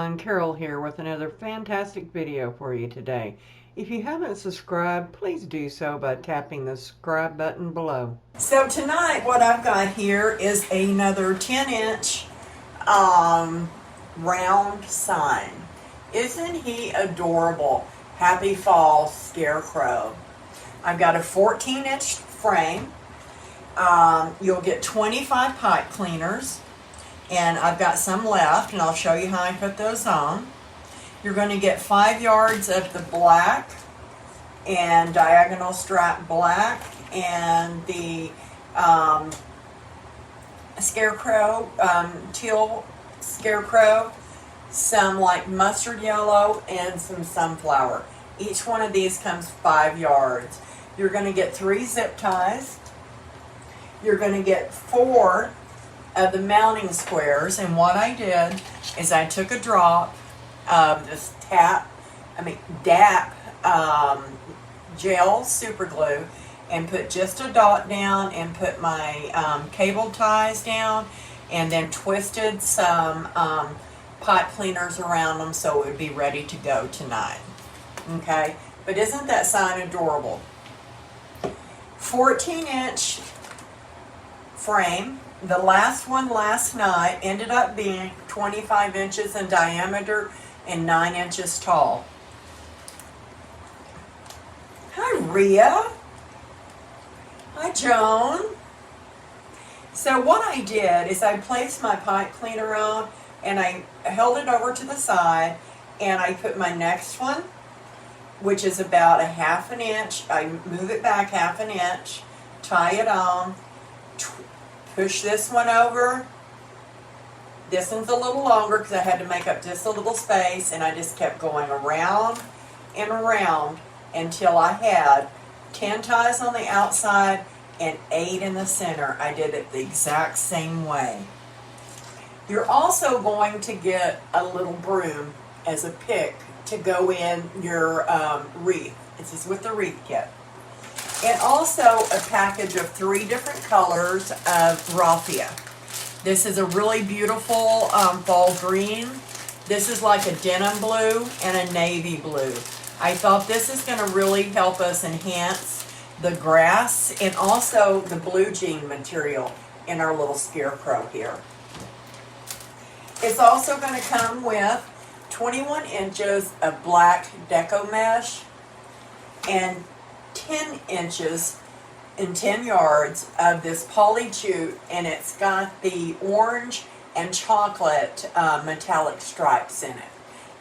everyone, Carol here with another fantastic video for you today. If you haven't subscribed, please do so by tapping the subscribe button below. So tonight what I've got here is another 10-inch round sign. Isn't he adorable? Happy Fall Scarecrow. I've got a 14-inch frame. You'll get 25 pipe cleaners. And I've got some left, and I'll show you how I put those on. You're going to get 5 yards of the black and diagonal strap black, and the scarecrow, teal scarecrow, some like mustard yellow, and some sunflower. Each one of these comes 5 yards. You're going to get 3 zip ties. You're going to get 4 of the mounting squares, and what I did is I took a drop of this DAP gel super glue and put just a dot down and put my cable ties down, and then twisted some pipe cleaners around them so it would be ready to go tonight. Okay, but isn't that sign adorable? 14-inch frame. The last one last night ended up being 25 inches in diameter and 9 inches tall. Hi, Rhea. Hi, Joan. So what I did is I placed my pipe cleaner on, and I held it over to the side, and I put my next one, which is about a 1/2 inch. I move it back 1/2 inch, tie it on, push this one over. This one's a little longer because I had to make up just a little space, and I just kept going around and around until I had 10 ties on the outside and 8 in the center. I did it the exact same way. You're also going to get a little broom as a pick to go in your wreath. This is with the wreath kit. And also a package of 3 different colors of raffia. This is a really beautiful fall green. This is like a denim blue and a navy blue. I thought this is going to really help us enhance the grass and also the blue jean material in our little scarecrow here. It's also going to come with 21 inches of black deco mesh and 10 inches and 10 yards of this poly jute, and it's got the orange and chocolate metallic stripes in it.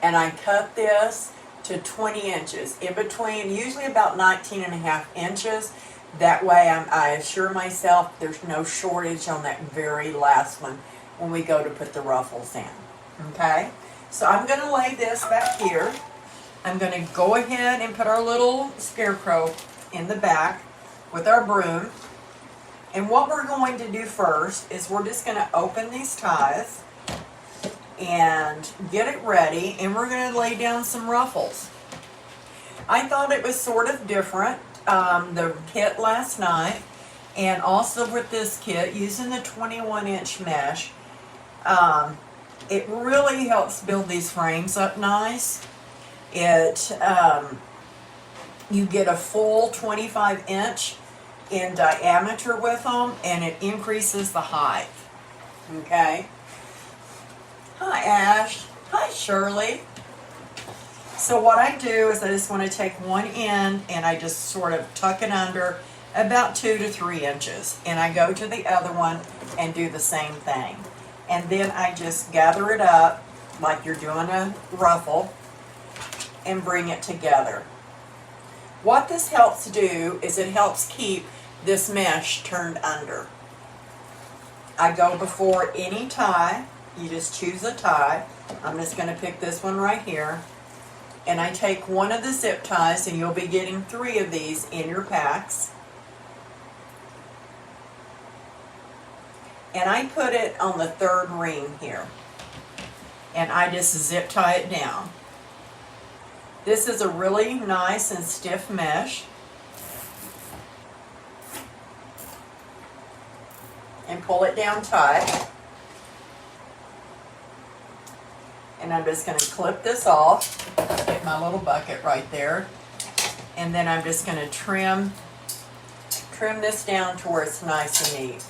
And I cut this to 20 inches in between, usually about 19.5 inches. That way I assure myself there's no shortage on that very last one when we go to put the ruffles in. Okay, so I'm going to lay this back here. I'm going to go ahead and put our little scarecrow in the back with our broom. And what we're going to do first is we're just going to open these ties and get it ready, and we're going to lay down some ruffles. I thought it was sort of different, the kit last night, and also with this kit, using the 21-inch mesh, it really helps build these frames up nice. You get a full 25-inch in diameter with them, and it increases the height. Okay. Hi, Ash. Hi, Shirley. So what I do is I just want to take one end and I just sort of tuck it under about 2 to 3 inches, and I go to the other one and do the same thing. And then I just gather it up like you're doing a ruffle and bring it together. What this helps do is it helps keep this mesh turned under. I go before any tie. You just choose a tie. I'm just going to pick this one right here. And I take one of the zip ties, and you'll be getting 3 of these in your packs. And I put it on the 3rd ring here. And I just zip tie it down. This is a really nice and stiff mesh. And pull it down tight. And I'm just going to clip this off. Get my little bucket right there. And then I'm just going to trim this down to where it's nice and neat.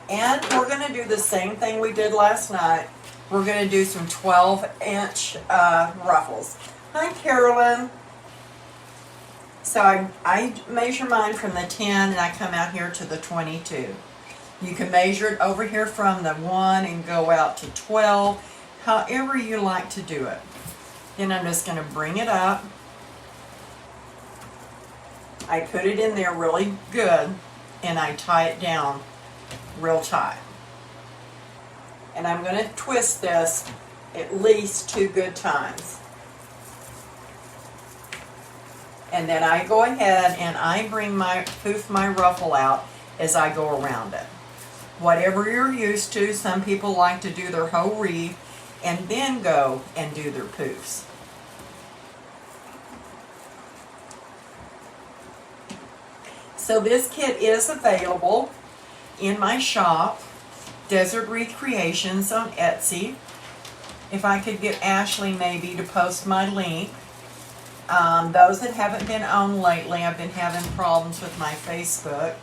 And we're going to do the same thing we did last night. We're going to do some 12-inch ruffles. Hi, Carolyn. So I measure mine from the 10 and I come out here to the 22. You can measure it over here from the 1 and go out to 12, however you like to do it. Then I'm just going to bring it up. I put it in there really good and I tie it down real tight. And I'm going to twist this at least 2 good times. And then I go ahead and I poof my ruffle out as I go around it. Whatever you're used to, some people like to do their whole wreath and then go and do their poofs. So this kit is available in my shop, Desert Wreath Creations on Etsy. If I could get Ashley maybe to post my link. Those that haven't been on lately, I've been having problems with my Facebook,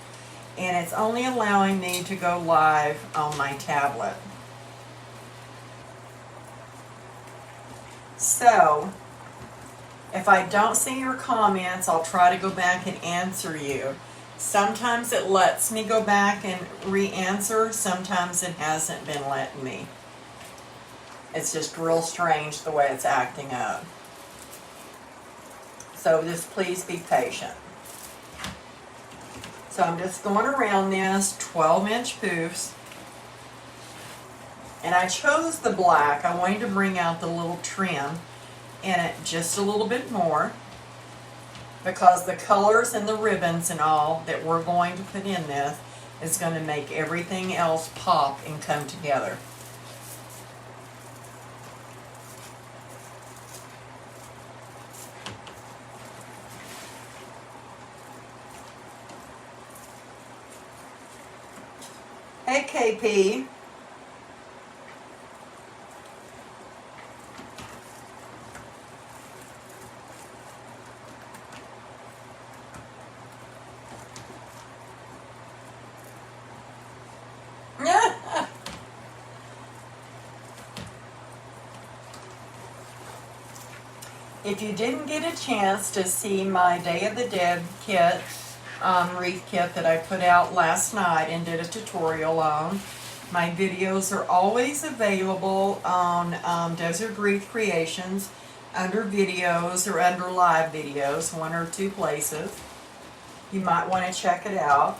and it's only allowing me to go live on my tablet. So, if I don't see your comments, I'll try to go back and answer you. Sometimes it lets me go back and re-answer, sometimes it hasn't been letting me. It's just real strange the way it's acting up. So just please be patient. So I'm just going around this 12-inch poofs. And I chose the black. I wanted to bring out the little trim in it just a little bit more, because the colors and the ribbons and all that we're going to put in this is going to make everything else pop and come together. Hey, KP. If you didn't get a chance to see my Day of the Dead kit, wreath kit that I put out last night and did a tutorial on, my videos are always available on Desert Wreath Creations under videos or under live videos, 1 or 2 places. You might want to check it out.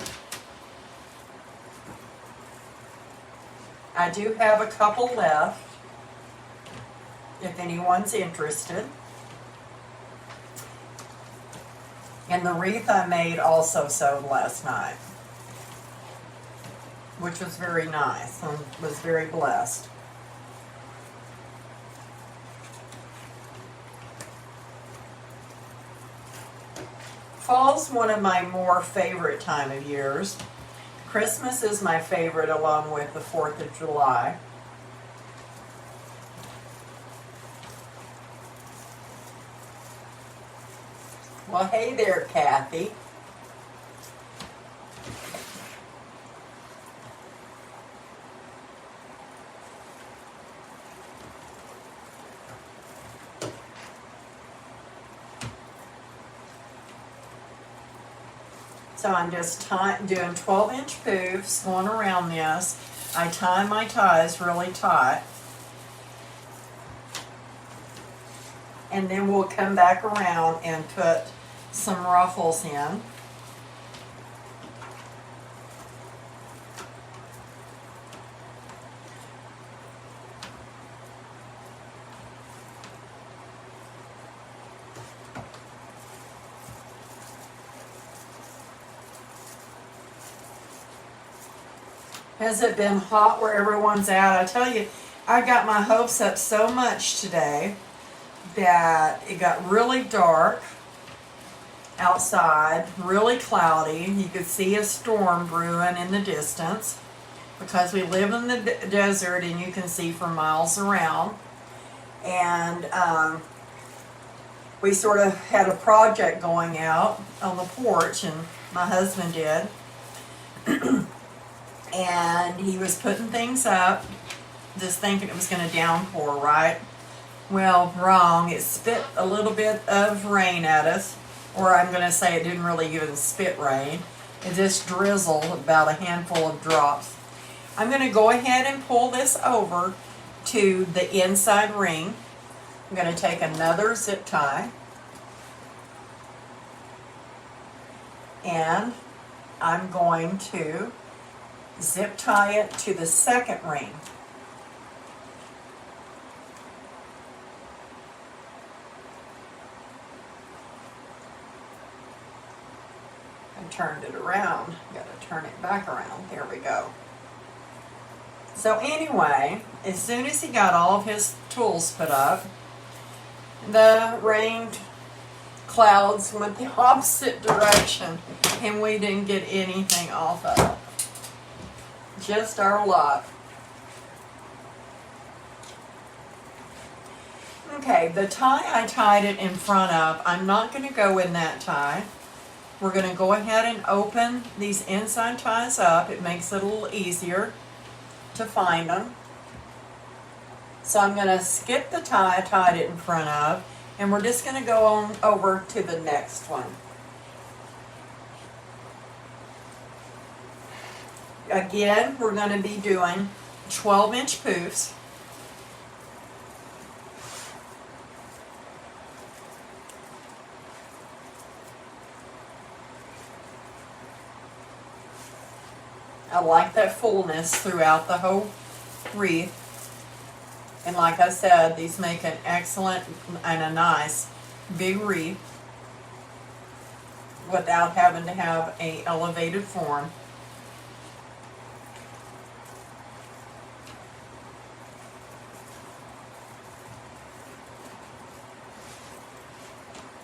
I do have a couple left if anyone's interested. And the wreath I made also sold last night, which was very nice and was very blessed. Fall's one of my more favorite time of years. Christmas is my favorite along with the 4th of July. Well, hey there, Kathy. So I'm just doing 12-inch poofs going around this. I tie my ties really tight. And then we'll come back around and put some ruffles in. Has it been hot where everyone's at? I tell you, I got my hopes up so much today that it got really dark outside, really cloudy. You could see a storm brewing in the distance because we live in the desert and you can see for miles around. and we sort of had a project going out on the porch, and my husband did. And he was putting things up, just thinking it was going to downpour, right? Well, wrong. It spit a little bit of rain at us, or I'm going to say it didn't really even spit rain. It just drizzled about a handful of drops. I'm going to go ahead and pull this over to the inside ring. I'm going to take another zip tie, and I'm going to zip tie it to the second ring. I turned it around. Got to turn it back around. There we go. So anyway, as soon as he got all of his tools put up, the rain clouds went the opposite direction, and we didn't get anything off of it. Just our luck. Okay, the tie I tied it in front of, I'm not going to go in that tie. We're going to go ahead and open these inside ties up. It makes it a little easier to find them. So I'm going to skip the tie I tied it in front of, and we're just going to go on over to the next one. Again, we're going to be doing 12-inch poofs. I like that fullness throughout the whole wreath. And like I said, these make an excellent and a nice big wreath without having to have an elevated form.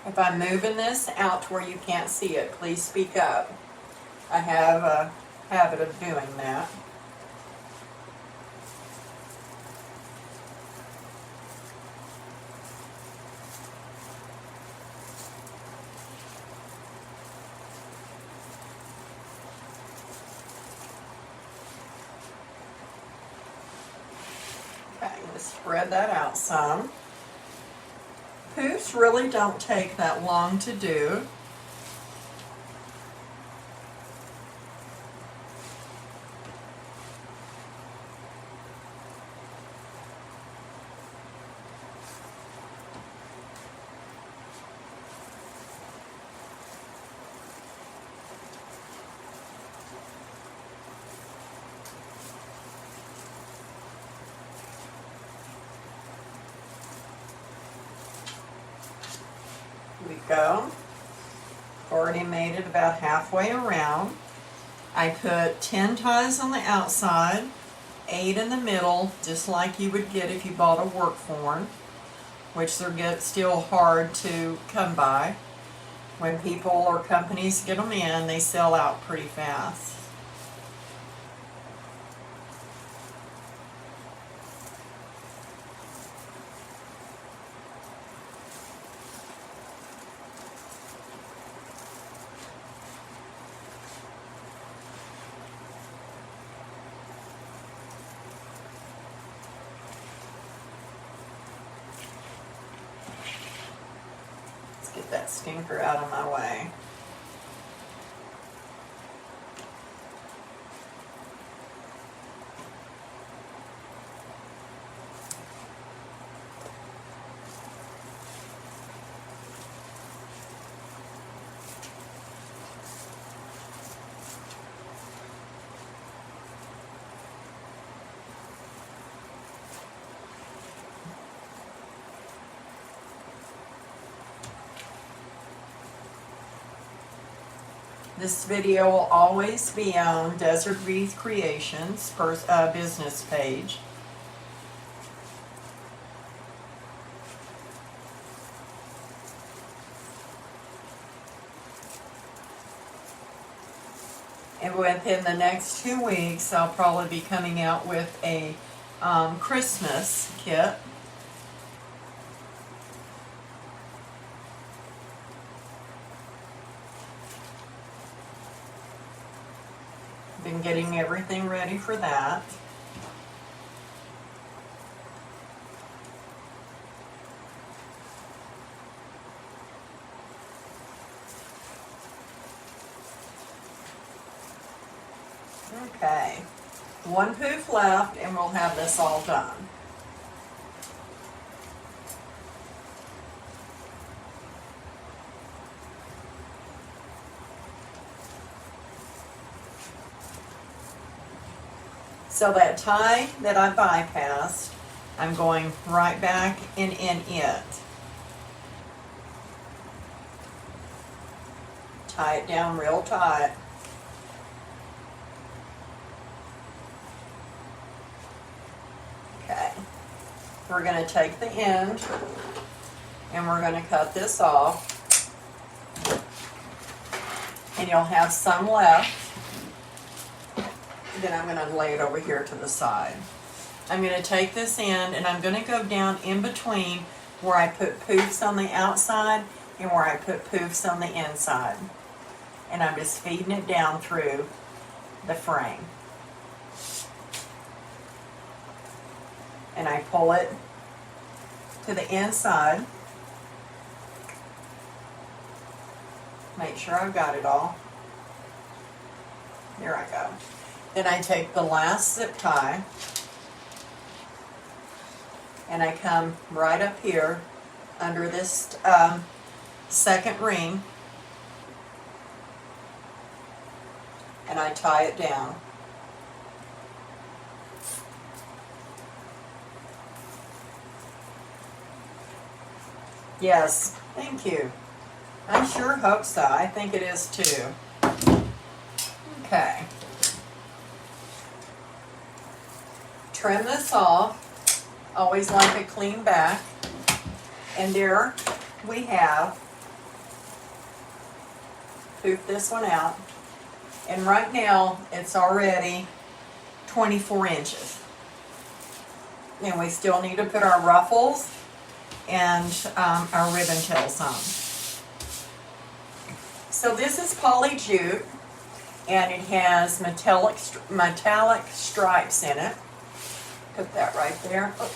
If I'm moving this out to where you can't see it, please speak up. I have a habit of doing that. Okay, I'm going to spread that out some. Poofs really don't take that long to do. We go. Already made it about halfway around. I put 10 ties on the outside, 8 in the middle, just like you would get if you bought a work form, which they're still hard to come by. When people or companies get them in, they sell out pretty fast. Get that stinker out of my way. This video will always be on Desert Wreath Creations business page. And within the next 2 weeks, I'll probably be coming out with a Christmas kit. Been getting everything ready for that. Okay, one poof left and we'll have this all done. So that tie that I bypassed, I'm going right back in it. Tie it down real tight. Okay, we're going to take the end and we're going to cut this off. And you'll have some left. Then I'm going to lay it over here to the side. I'm going to take this end and I'm going to go down in between where I put poofs on the outside and where I put poofs on the inside. And I'm just feeding it down through the frame. And I pull it to the inside. Make sure I've got it all. There I go. Then I take the last zip tie and I come right up here under this second ring and I tie it down. Yes, thank you. I sure hope so. I think it is too. Okay. Trim this off. Always like a clean back. And there we have poofed this one out. And right now it's already 24 inches. And we still need to put our ruffles and our ribbon tails on. So this is poly jute and it has metallic stripes in it. Put that right there. Oh,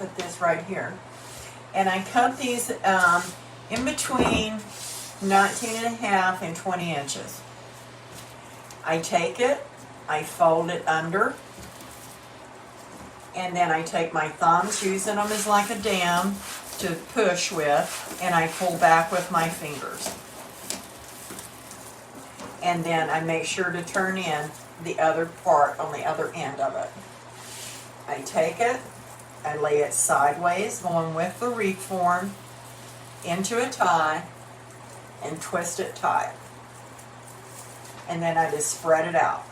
put this right here. And I cut these in between 19.5 and 20 inches. I take it, I fold it under, and then I take my thumbs, using them as like a dam to push with, and I pull back with my fingers. And then I make sure to turn in the other part on the other end of it. I take it, I lay it sideways, going with the wreath form, into a tie, and twist it tight. And then I just spread it out.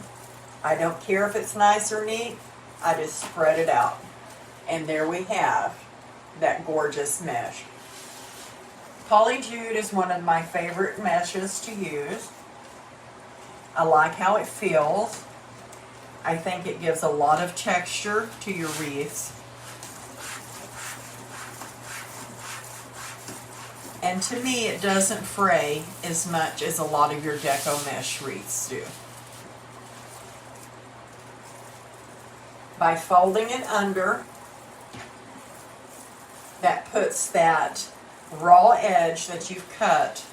I don't care if it's nice or neat, I just spread it out. And there we have that gorgeous mesh. Poly jute is one of my favorite meshes to use. I like how it feels. I think it gives a lot of texture to your wreaths. And to me, it doesn't fray as much as a lot of your deco mesh wreaths do. By folding it under, that puts that raw edge that you've cut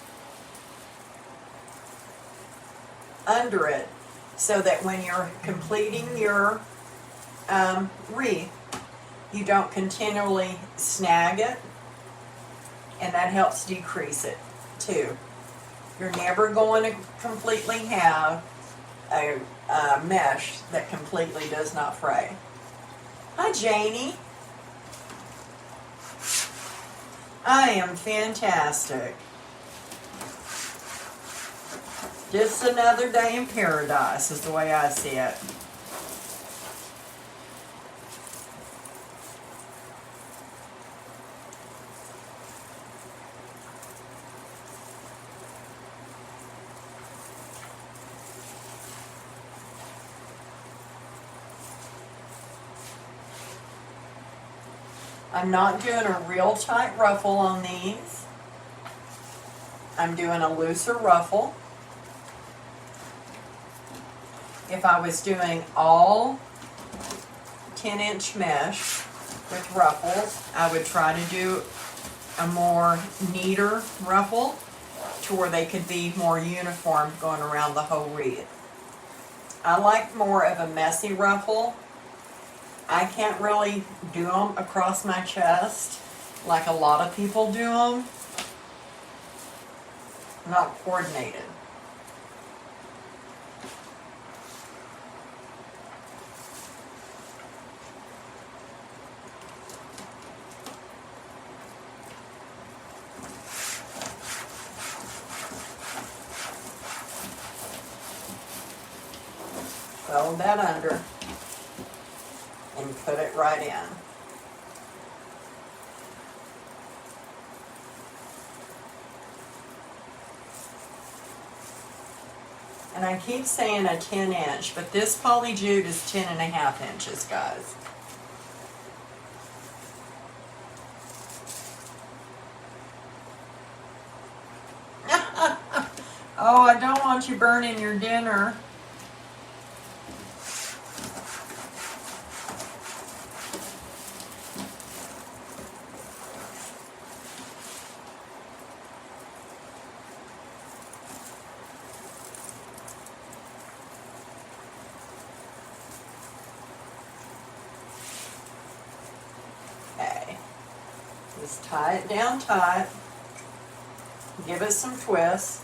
under it, so that when you're completing your wreath, you don't continually snag it, and that helps decrease it too. You're never going to completely have a mesh that completely does not fray. Hi, Janie. I am fantastic. Just another day in paradise is the way I see it. I'm not doing a real tight ruffle on these. I'm doing a looser ruffle. if I was doing all 10-inch mesh with ruffles, I would try to do a more neater ruffle to where they could be more uniform going around the whole wreath. I like more of a messy ruffle. I can't really do them across my chest like a lot of people do them. Not coordinated. Fold that under and put it right in. And I keep saying a 10-inch, but this poly jute is 10.5 inches, guys. Oh, I don't want you burning your dinner. Okay. Just tie it down tight. Give it some twists.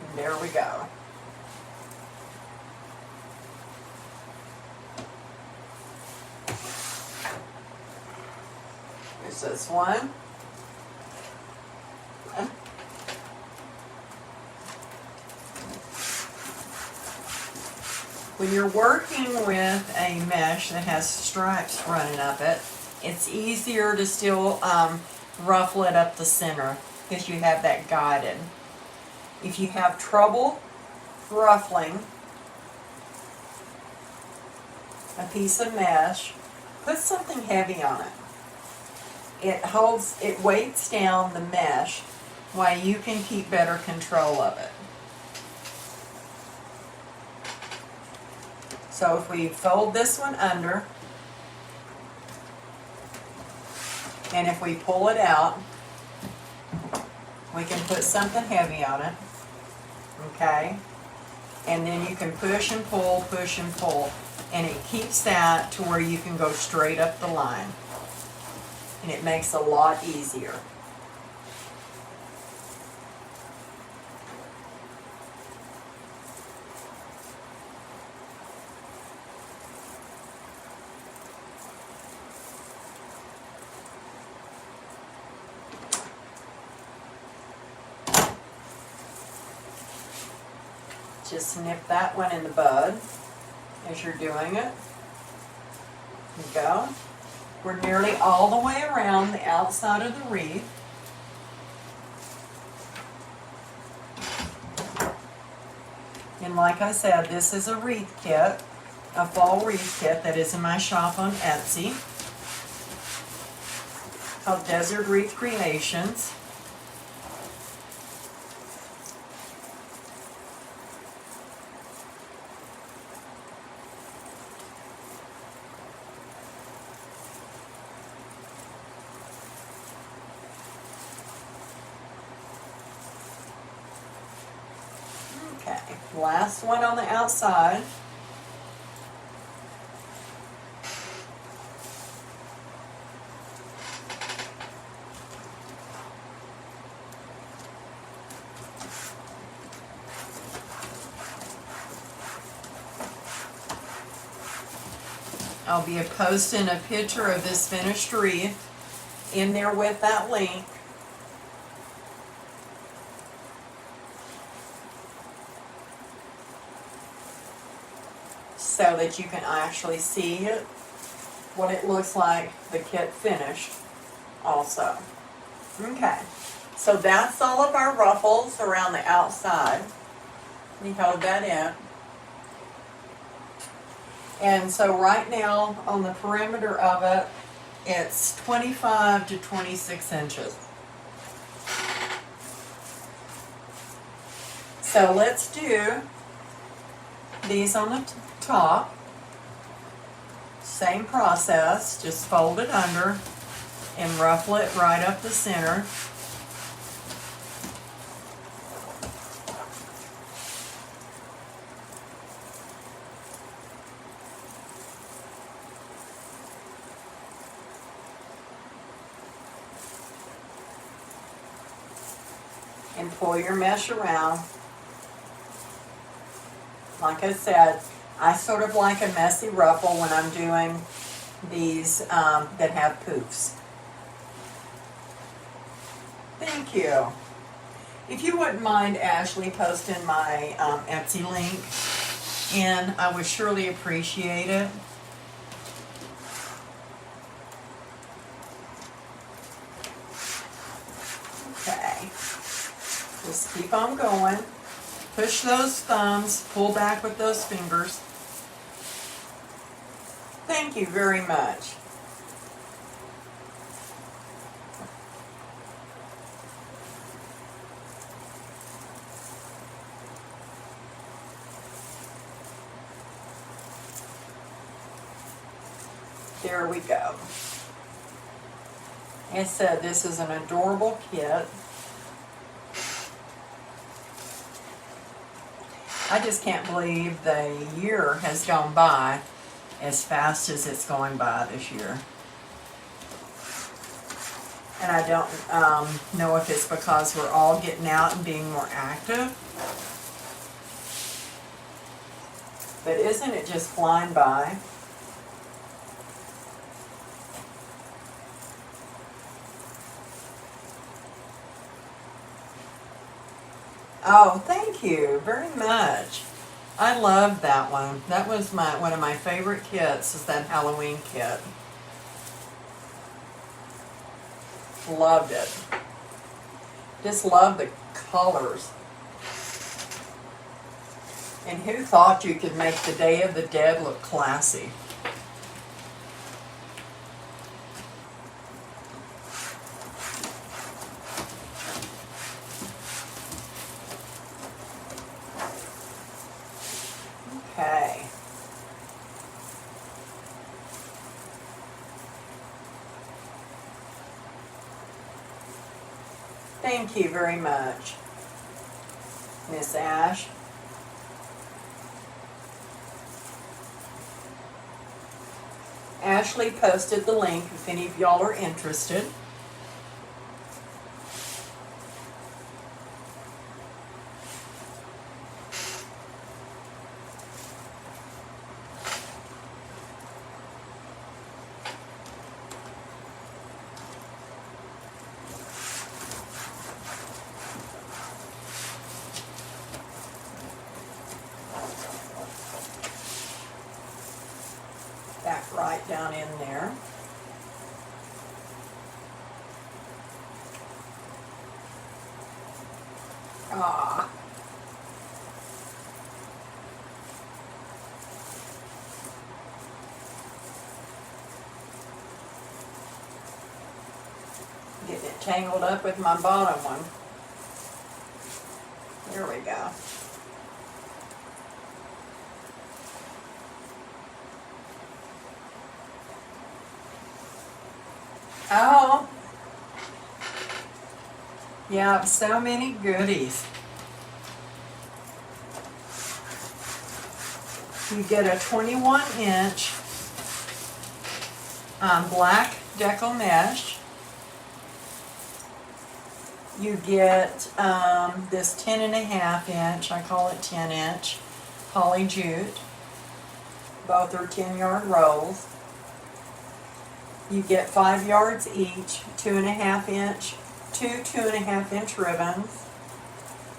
And there we go. Here's this one. When you're working with a mesh that has stripes running up it, it's easier to still ruffle it up the center because you have that guided. If you have trouble ruffling a piece of mesh, put something heavy on it. It weights down the mesh while you can keep better control of it. So if we fold this one under, and if we pull it out, we can put something heavy on it, okay? And then you can push and pull, and it keeps that to where you can go straight up the line. And it makes it a lot easier. Just nip that one in the bud as you're doing it. There you go. We're nearly all the way around the outside of the wreath. And like I said, this is a wreath kit, a fall wreath kit that is in my shop on Etsy, called Desert Wreath Creations. Okay, last one on the outside. I'll be posting a picture of this finished wreath in there with that link. So that you can actually see it, what it looks like, the kit finished also. Okay, so that's all of our ruffles around the outside. We hold that in. And so right now on the perimeter of it, it's 25 to 26 inches. So let's do these on the top. Same process, just fold it under and ruffle it right up the center. And pull your mesh around. Like I said, I sort of like a messy ruffle when I'm doing these that have poofs. Thank you. If you wouldn't mind, Ashley, posting my Etsy link in, I would surely appreciate it. Okay. Just keep on going. Push those thumbs, pull back with those fingers. Thank you very much. There we go. As I said, this is an adorable kit. I just can't believe the year has gone by as fast as it's going by this year. And I don't know if it's because we're all getting out and being more active. But isn't it just flying by? Oh, thank you very much. I love that one. That was one of my favorite kits, is that Halloween kit. Loved it. Just love the colors. And who thought you could make the Day of the Dead look classy? Okay. Thank you very much, Miss Ash. Ashley posted the link if any of y'all are interested. Back right down in there. Ah. Getting it tangled up with my bottom one. There we go. Oh, yeah, so many goodies. You get a 21-inch black deco mesh. You get this 10.5-inch, I call it 10-inch, poly jute. Both are 10-yard rolls. You get 5 yards each, 2.5-inch, two 2.5-inch ribbons,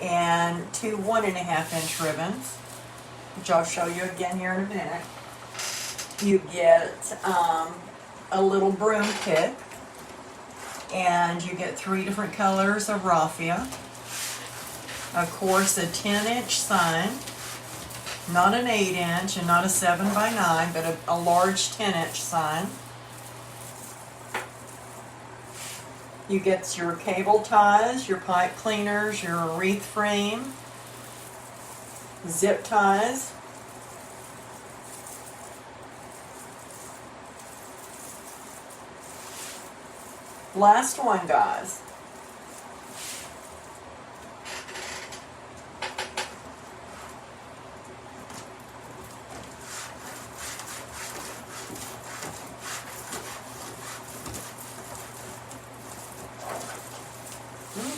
and two 1.5-inch ribbons, which I'll show you again here in a minute. You get a little broom kit, and you get 3 different colors of raffia. Of course, a 10-inch sign, not an 8-inch and not a 7x9, but a large 10-inch sign. You get your cable ties, your pipe cleaners, your wreath frame, zip ties. Last one, guys.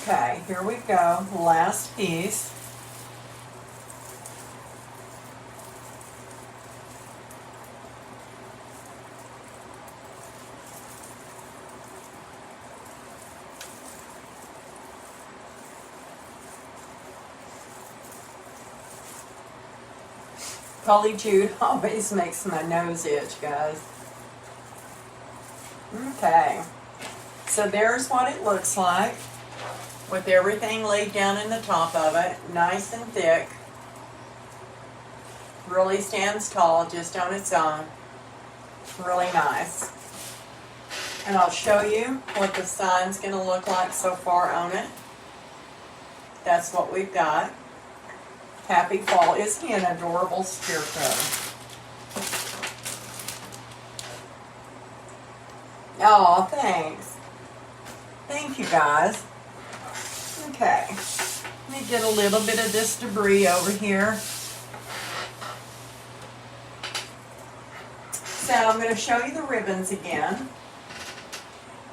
Okay, here we go. Last piece. Polyjude always makes my nose itch, guys. Okay, so there's what it looks like with everything laid down in the top of it, nice and thick. Really stands tall just on its own. Really nice. And I'll show you what the sign's going to look like so far on it. That's what we've got. Happy Fall. Isn't he an adorable scarecrow? Oh, thanks. Thank you, guys. Okay. Let me get a little bit of this debris over here. So I'm going to show you the ribbons again.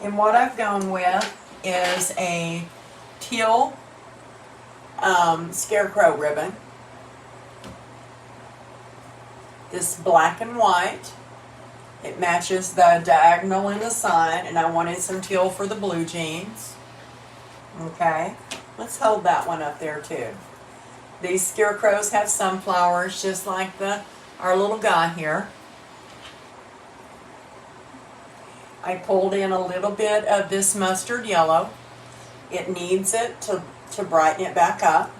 And what I've gone with is a teal scarecrow ribbon. This black and white. It matches the diagonal in the sign, and I wanted some teal for the blue jeans. Okay, let's hold that one up there too. These scarecrows have sunflowers just like our little guy here. I pulled in a little bit of this mustard yellow. It needs it to brighten it back up.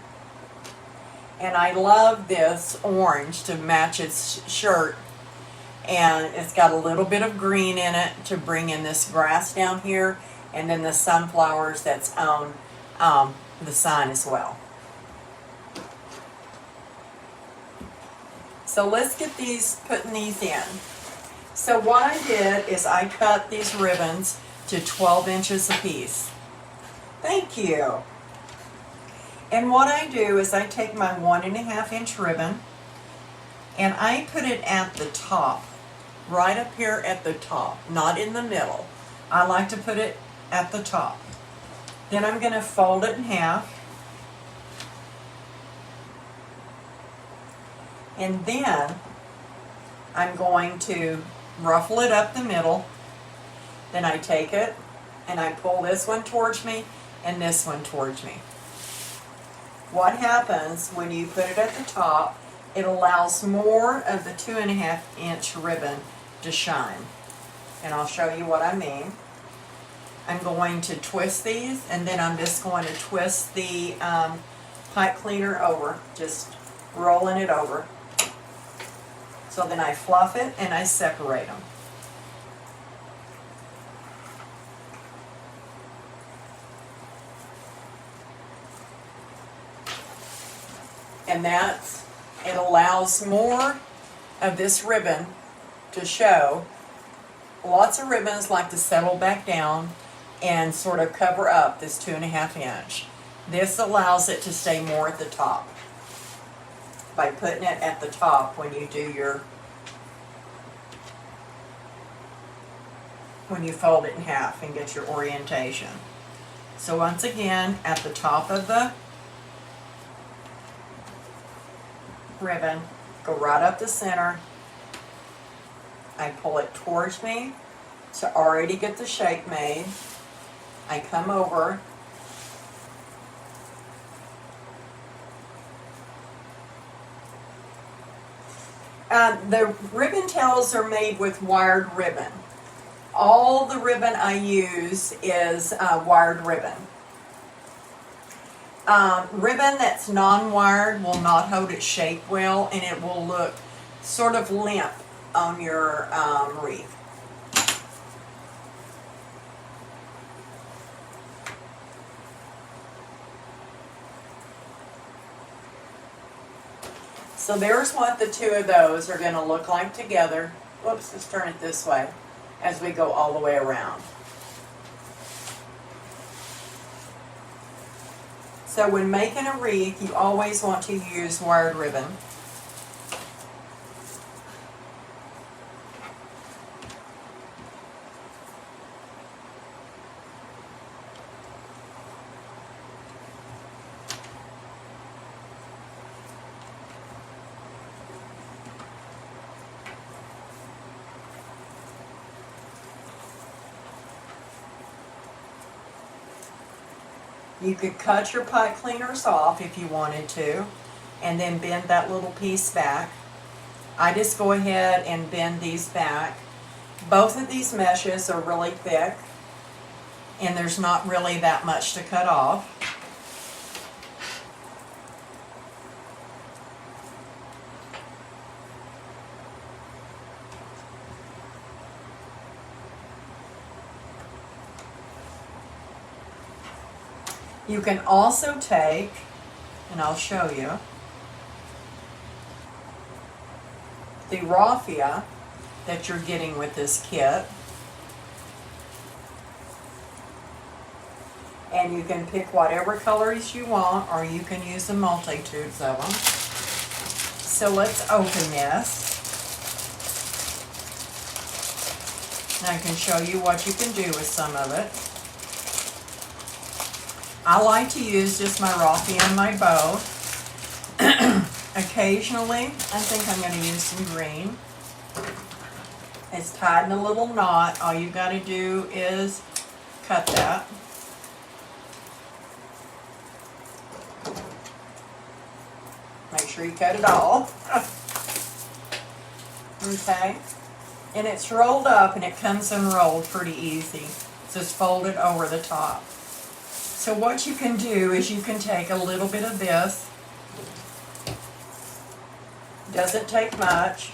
And I love this orange to match its shirt. And it's got a little bit of green in it to bring in this grass down here. And then the sunflowers that's on the sign as well. So let's get putting these in. So what I did is I cut these ribbons to 12 inches a piece. Thank you. And what I do is I take my 1.5 inch ribbon and I put it at the top, right up here at the top, not in the middle. I like to put it at the top. Then I'm going to fold it in half. And then I'm going to ruffle it up the middle. Then I take it and I pull this one towards me and this one towards me. What happens when you put it at the top, it allows more of the 2.5 inch ribbon to shine. And I'll show you what I mean. I'm going to twist these, and then I'm just going to twist the pipe cleaner over, just rolling it over. So then I fluff it and I separate them. And it allows more of this ribbon to show. Lots of ribbons like to settle back down and sort of cover up this 2.5 inch. This allows it to stay more at the top by putting it at the top when you do when you fold it in half and get your orientation. So once again, at the top of the ribbon, go right up the center. I pull it towards me to already get the shape made. I come over. The ribbon tails are made with wired ribbon. All the ribbon I use is wired ribbon. Ribbon that's non-wired will not hold its shape well, and it will look sort of limp on your wreath. So there's what the two of those are going to look like together. Whoops, let's turn it this way as we go all the way around. So when making a wreath, you always want to use wired ribbon. You could cut your pipe cleaners off if you wanted to, and then bend that little piece back. I just go ahead and bend these back. Both of these meshes are really thick, and there's not really that much to cut off. You can also take, and I'll show you, the raffia that you're getting with this kit, and you can pick whatever colors you want, or you can use a multitudes of them. So let's open this, and I can show you what you can do with some of it. I like to use just my raffia and my bow. Occasionally, I think I'm going to use some green. It's tied in a little knot. All you got to do is cut that. Make sure you cut it all. Okay. And it's rolled up, and it comes unrolled pretty easy. It's just folded over the top. So what you can do is you can take a little bit of this. Doesn't take much.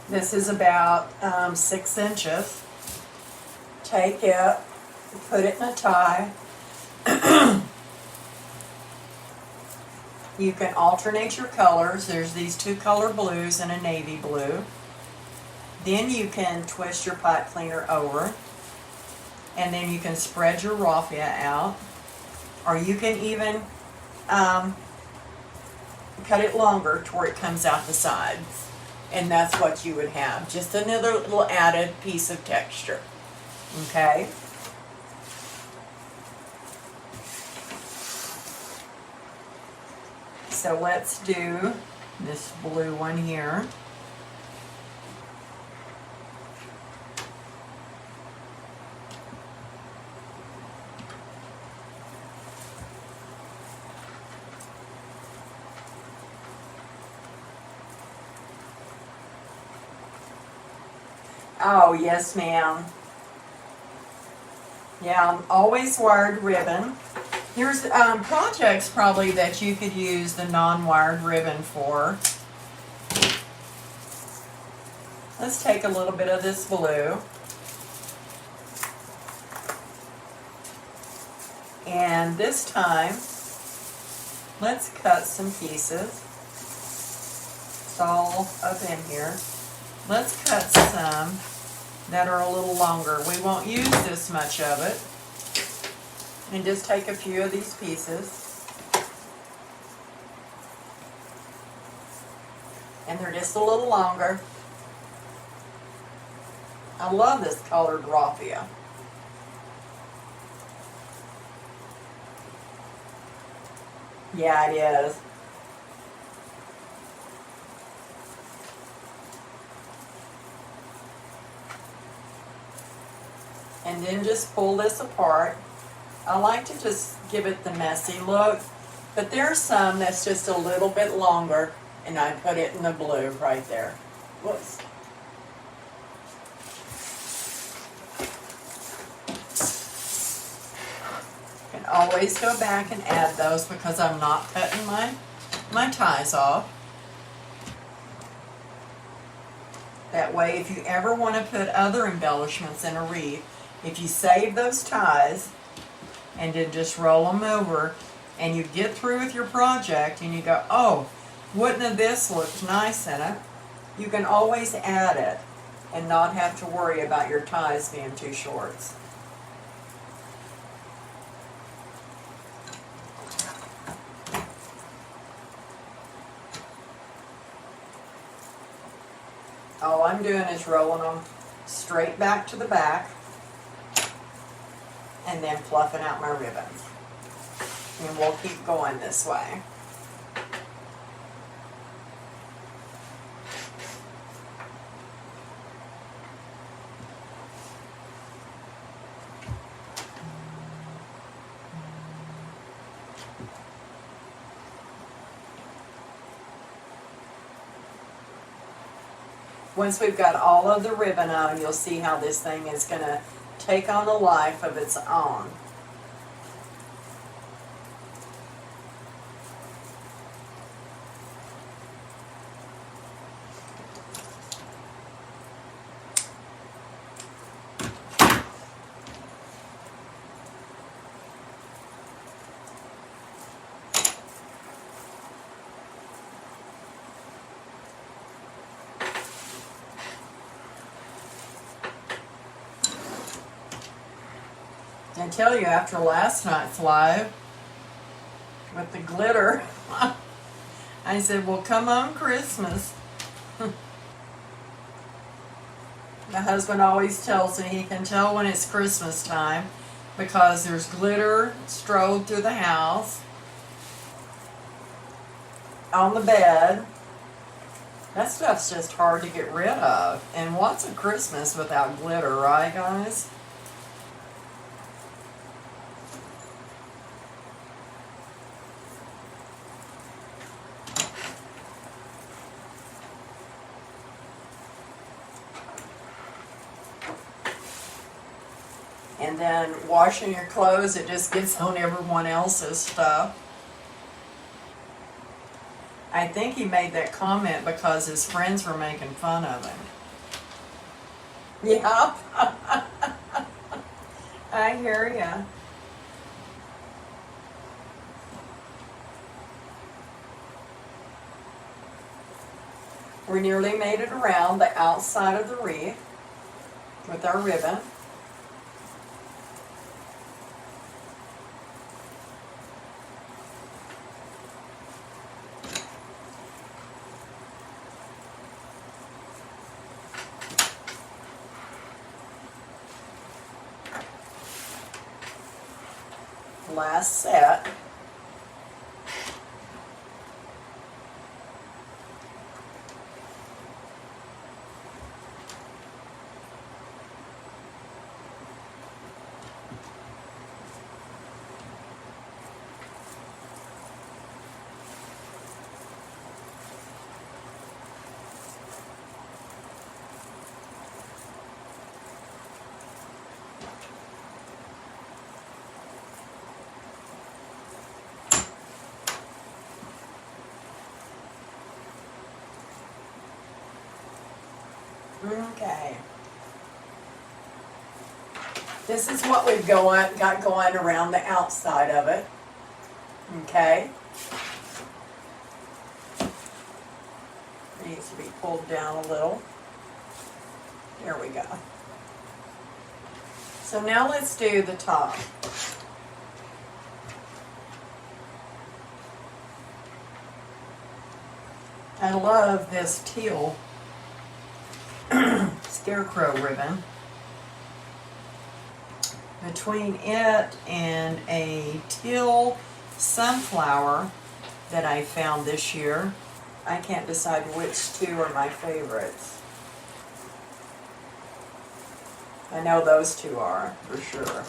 This is about 6 inches. Take it, put it in a tie. You can alternate your colors. There's these 2 color blues and a navy blue. Then you can twist your pipe cleaner over, and then you can spread your raffia out, or you can even cut it longer to where it comes out the sides, and that's what you would have. Just another little added piece of texture. Okay. So let's do this blue one here. Oh, yes, ma'am. Yeah, always wired ribbon. Here's projects probably that you could use the non-wired ribbon for. Let's take a little bit of this blue. And this time, let's cut some pieces. It's all up in here. Let's cut some that are a little longer. We won't use this much of it. And just take a few of these pieces. And they're just a little longer. I love this colored raffia. Yeah, it is. And then just pull this apart. I like to just give it the messy look, but there's some that's just a little bit longer, and I put it in the blue right there. Whoops. You can always go back and add those because I'm not cutting my ties off. That way, if you ever want to put other embellishments in a wreath, if you save those ties and then just roll them over, and you get through with your project and you go, oh, wouldn't have this looked nice in it? You can always add it and not have to worry about your ties being too short. All I'm doing is rolling them straight back to the back and then fluffing out my ribbons. And we'll keep going this way. Once we've got all of the ribbon on, you'll see how this thing is going to take on a life of its own. I tell you, after last night's live with the glitter, I said, well, come on Christmas. My husband always tells me he can tell when it's Christmas time because there's glitter strode through the house, on the bed. That stuff's just hard to get rid of. And what's a Christmas without glitter, right, guys? And then washing your clothes, it just gets on everyone else's stuff. I think he made that comment because his friends were making fun of him. Yeah. I hear ya. We nearly made it around the outside of the wreath with our ribbon. Last set. Okay. This is what we've got going around the outside of it. Okay. It needs to be pulled down a little. There we go. So now let's do the top. I love this teal Scarecrow ribbon. Between it and a teal sunflower that I found this year, I can't decide which two are my favorites. I know those two are, for sure.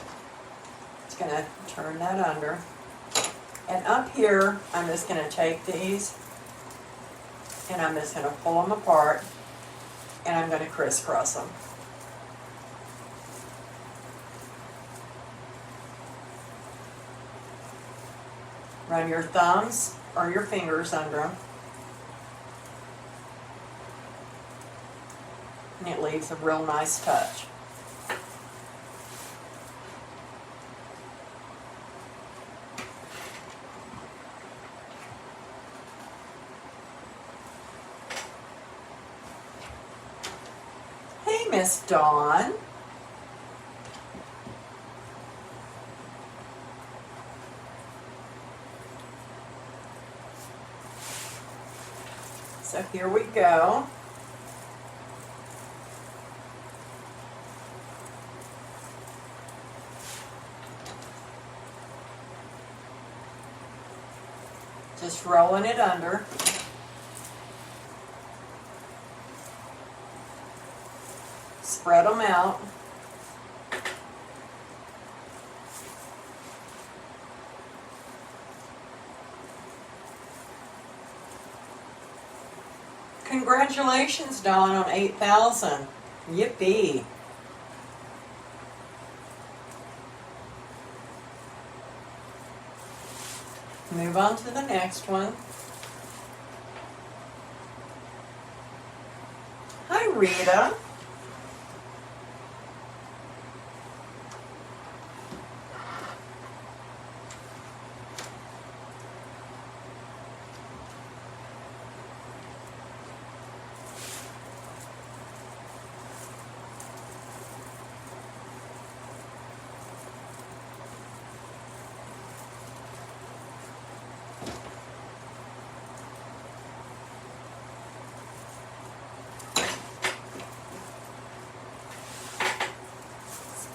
Just going to turn that under. And up here, I'm just going to take these and I'm just going to pull them apart and I'm going to crisscross them. Run your thumbs or your fingers under them. And it leaves a real nice touch. Miss Dawn. So here we go. Just rolling it under. Spread them out. Congratulations, Dawn, on 8,000. Yippee. Move on to the next one. Hi, Rita.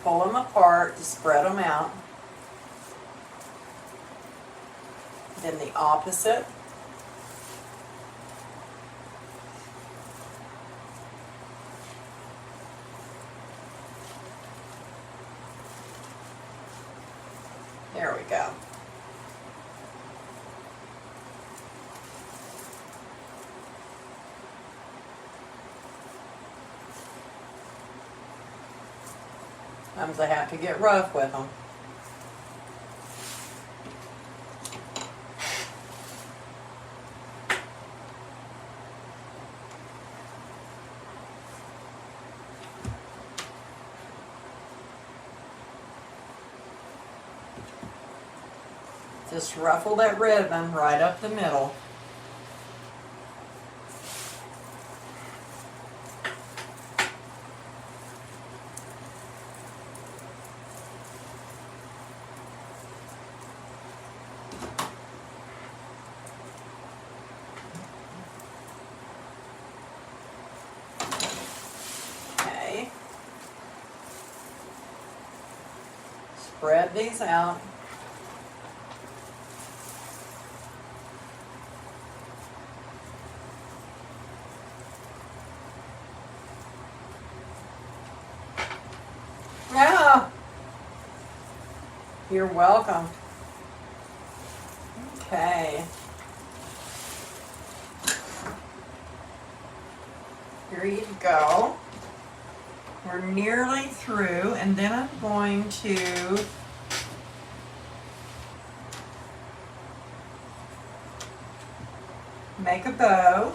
Pull them apart to spread them out. Then the opposite. There we go. Sometimes I have to get rough with them. Just ruffle that ribbon right up the middle. Okay. Spread these out. Yeah. You're welcome. Okay. Here you go. We're nearly through, and then I'm going to make a bow.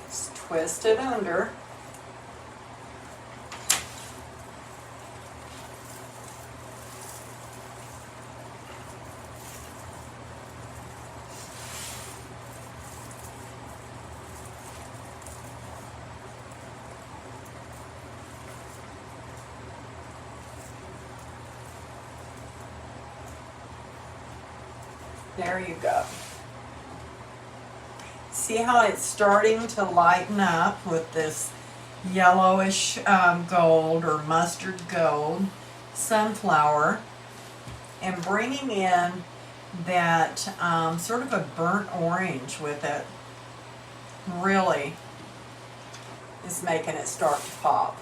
Just twist it under. There you go. See how it's starting to lighten up with this yellowish gold or mustard gold sunflower, and bringing in that sort of a burnt orange with it really is making it start to pop.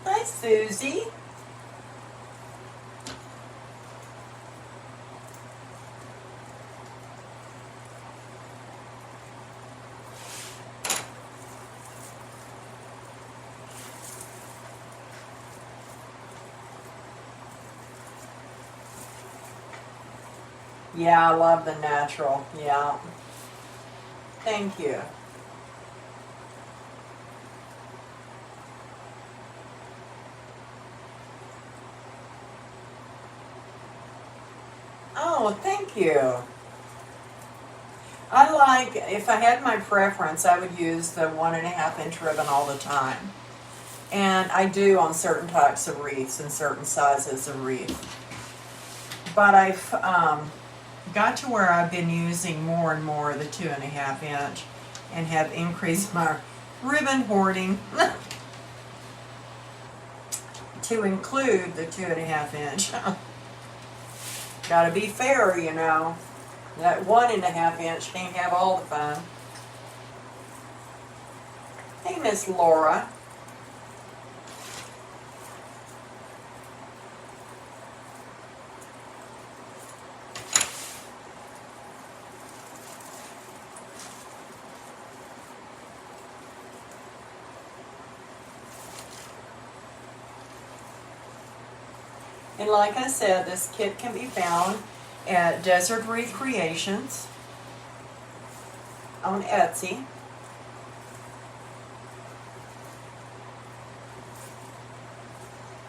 Hi, Susie. Yeah, I love the natural. Yeah. Thank you. Oh, thank you. I like, if I had my preference, I would use the 1.5 inch ribbon all the time. And I do on certain types of wreaths and certain sizes of wreath. But I've got to where I've been using more and more of the 2.5 inch and have increased my ribbon hoarding to include the 2.5 inch. Gotta be fair, you know. That 1.5 inch can't have all the fun. Hey, Miss Laura. And like I said, this kit can be found at Desert Wreath Creations on Etsy.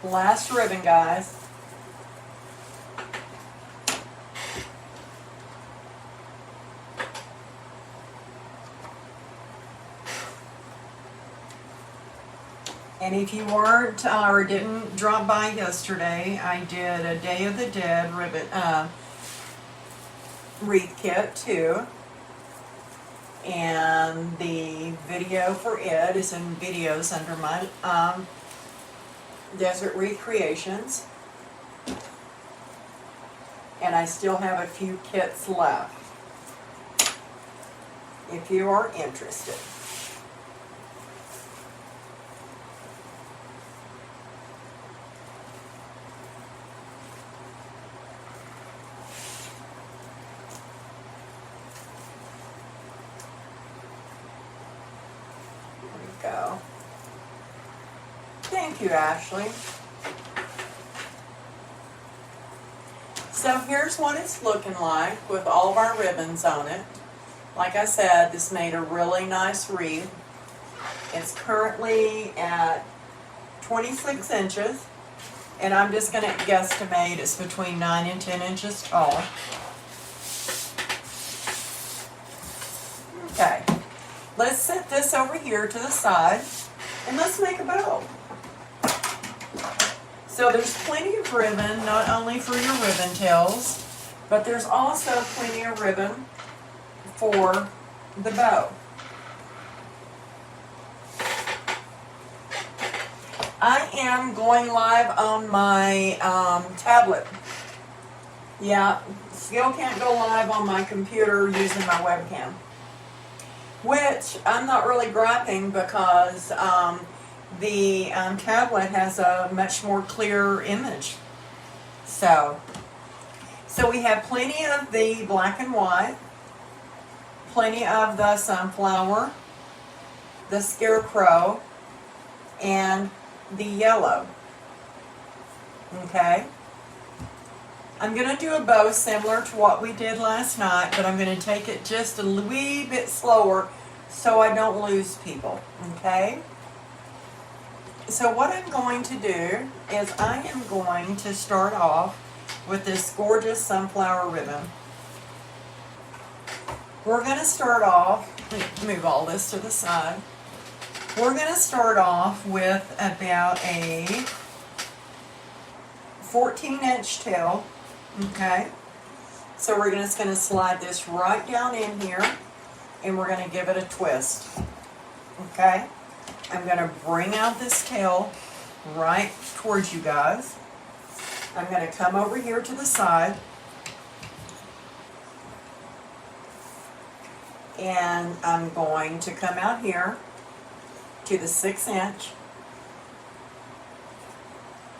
Last ribbon, guys. And if you weren't or didn't drop by yesterday, I did a Day of the Dead ribbon wreath kit too. And the video for it is in videos under my Desert Wreath Creations. And I still have a few kits left if you are interested. Go. Thank you, Ashley. So here's what it's looking like with all of our ribbons on it. Like I said, this made a really nice wreath. It's currently at 26 inches, and I'm just going to guesstimate it's between 9 and 10 inches tall. Okay. Let's set this over here to the side, and let's make a bow. So there's plenty of ribbon, not only for your ribbon tails, but there's also plenty of ribbon for the bow. I am going live on my tablet. Yeah, still can't go live on my computer using my webcam. Which I'm not really griping because the tablet has a much more clear image. So we have plenty of the black and white, plenty of the sunflower, the scarecrow, and the yellow. Okay? I'm going to do a bow similar to what we did last night, but I'm going to take it just a wee bit slower so I don't lose people, okay? So what I'm going to do is I am going to start off with this gorgeous sunflower ribbon. We're going to start off, move all this to the side. We're going to start off with about a 14-inch tail. Okay, so we're just going to slide this right down in here, and we're going to give it a twist. Okay, I'm going to bring out this tail right towards you guys. I'm going to come over here to the side, and I'm going to come out here to the 6 inch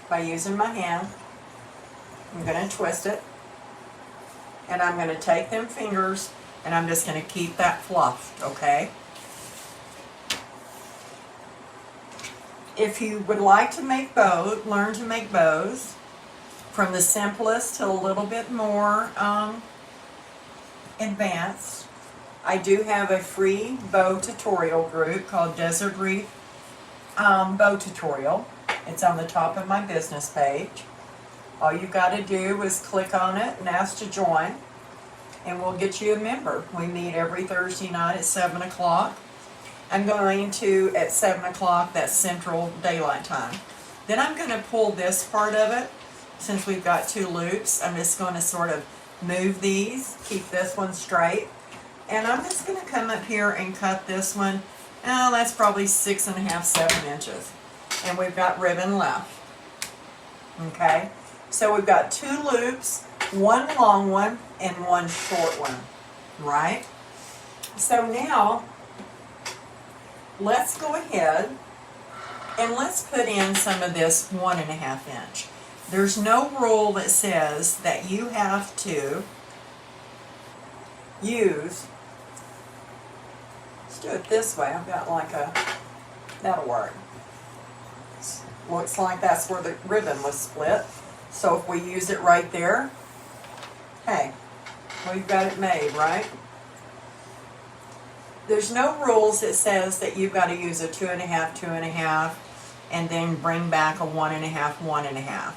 by using my hand. I'm going to twist it, and I'm going to take them fingers, and I'm just going to keep that fluffed, okay? If you would like to make bows, learn to make bows, from the simplest to a little bit more Advanced. I do have a free bow tutorial group called Desert Wreath Bow Tutorial. It's on the top of my business page. All you got to do is click on it and ask to join, and we'll get you a member. We meet every Thursday night at 7 o'clock. I'm going to, at 7 o'clock, that's Central Daylight Time. Then I'm going to pull this part of it. Since we've got 2 loops, I'm just going to sort of move these, keep this one straight. And I'm just going to come up here and cut this one. Oh, that's probably 6.5, 7 inches. And we've got ribbon left. Okay? So we've got 2 loops, 1 long one and 1 short one. Right? So now, let's go ahead and let's put in some of this 1.5 inch. There's no rule that says that you have to use, let's do it this way. I've got like a, that'll work. Looks like that's where the ribbon was split. So if we use it right there, hey, we've got it made, right? There's no rules that says that you've got to use a 2.5, 2.5, and then bring back a 1.5, 1.5.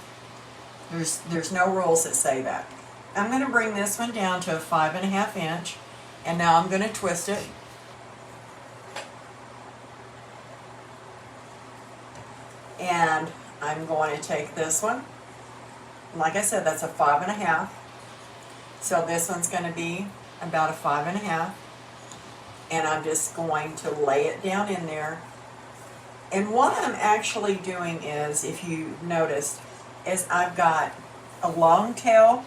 There's no rules that say that. I'm going to bring this one down to a 5.5 inch, and now I'm going to twist it. And I'm going to take this one. Like I said, that's a 5.5. So this one's going to be about a 5.5. And I'm just going to lay it down in there. And what I'm actually doing is, if you noticed, is I've got a long tail,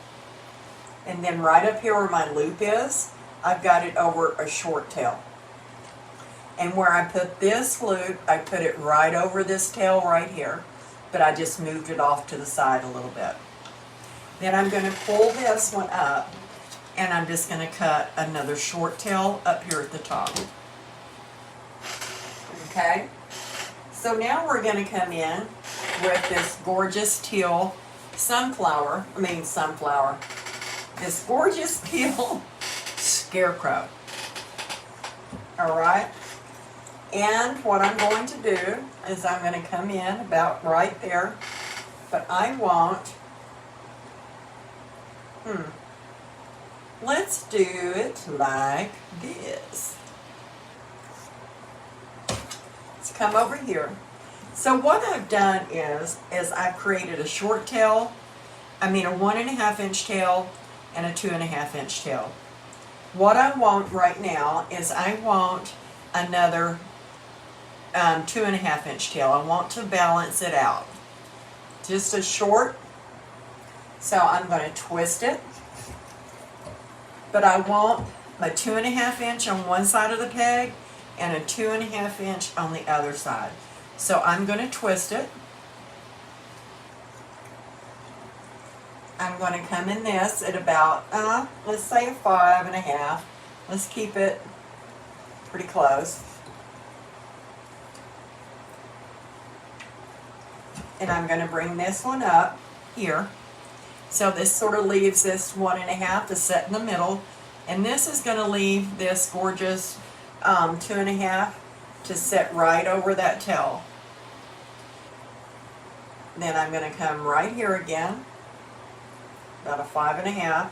and then right up here where my loop is, I've got it over a short tail. And where I put this loop, I put it right over this tail right here, but I just moved it off to the side a little bit. Then I'm going to pull this one up, and I'm just going to cut another short tail up here at the top. Okay? So now we're going to come in with this gorgeous teal this gorgeous teal scarecrow. Alright? And what I'm going to do is I'm going to come in about right there, but I want, let's do it like this. Let's come over here. So what I've done is I've created a short tail, a 1.5 inch tail and a 2.5 inch tail. What I want right now is I want another 2.5 inch tail. I want to balance it out. Just a short, so I'm going to twist it, but I want my 2.5 inch on one side of the peg and a 2.5 inch on the other side. So I'm going to twist it. I'm going to come in this at about, let's say a 5.5. Let's keep it pretty close. And I'm going to bring this one up here. So this sort of leaves this 1.5 to set in the middle. And this is going to leave this gorgeous 2.5 to set right over that tail. Then I'm going to come right here again, about a 5.5.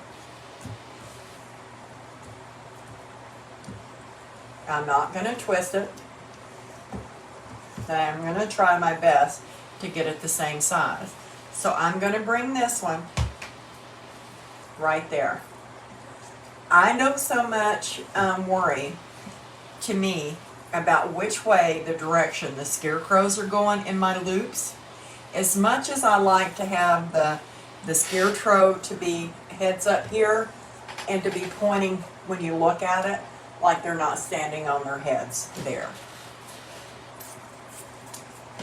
I'm not going to twist it. I'm going to try my best to get it the same size. So I'm going to bring this one right there. I know so much worry to me about which way the direction the scarecrows are going in my loops. As much as I like to have the scarecrow to be heads up here and to be pointing when you look at it like they're not standing on their heads there.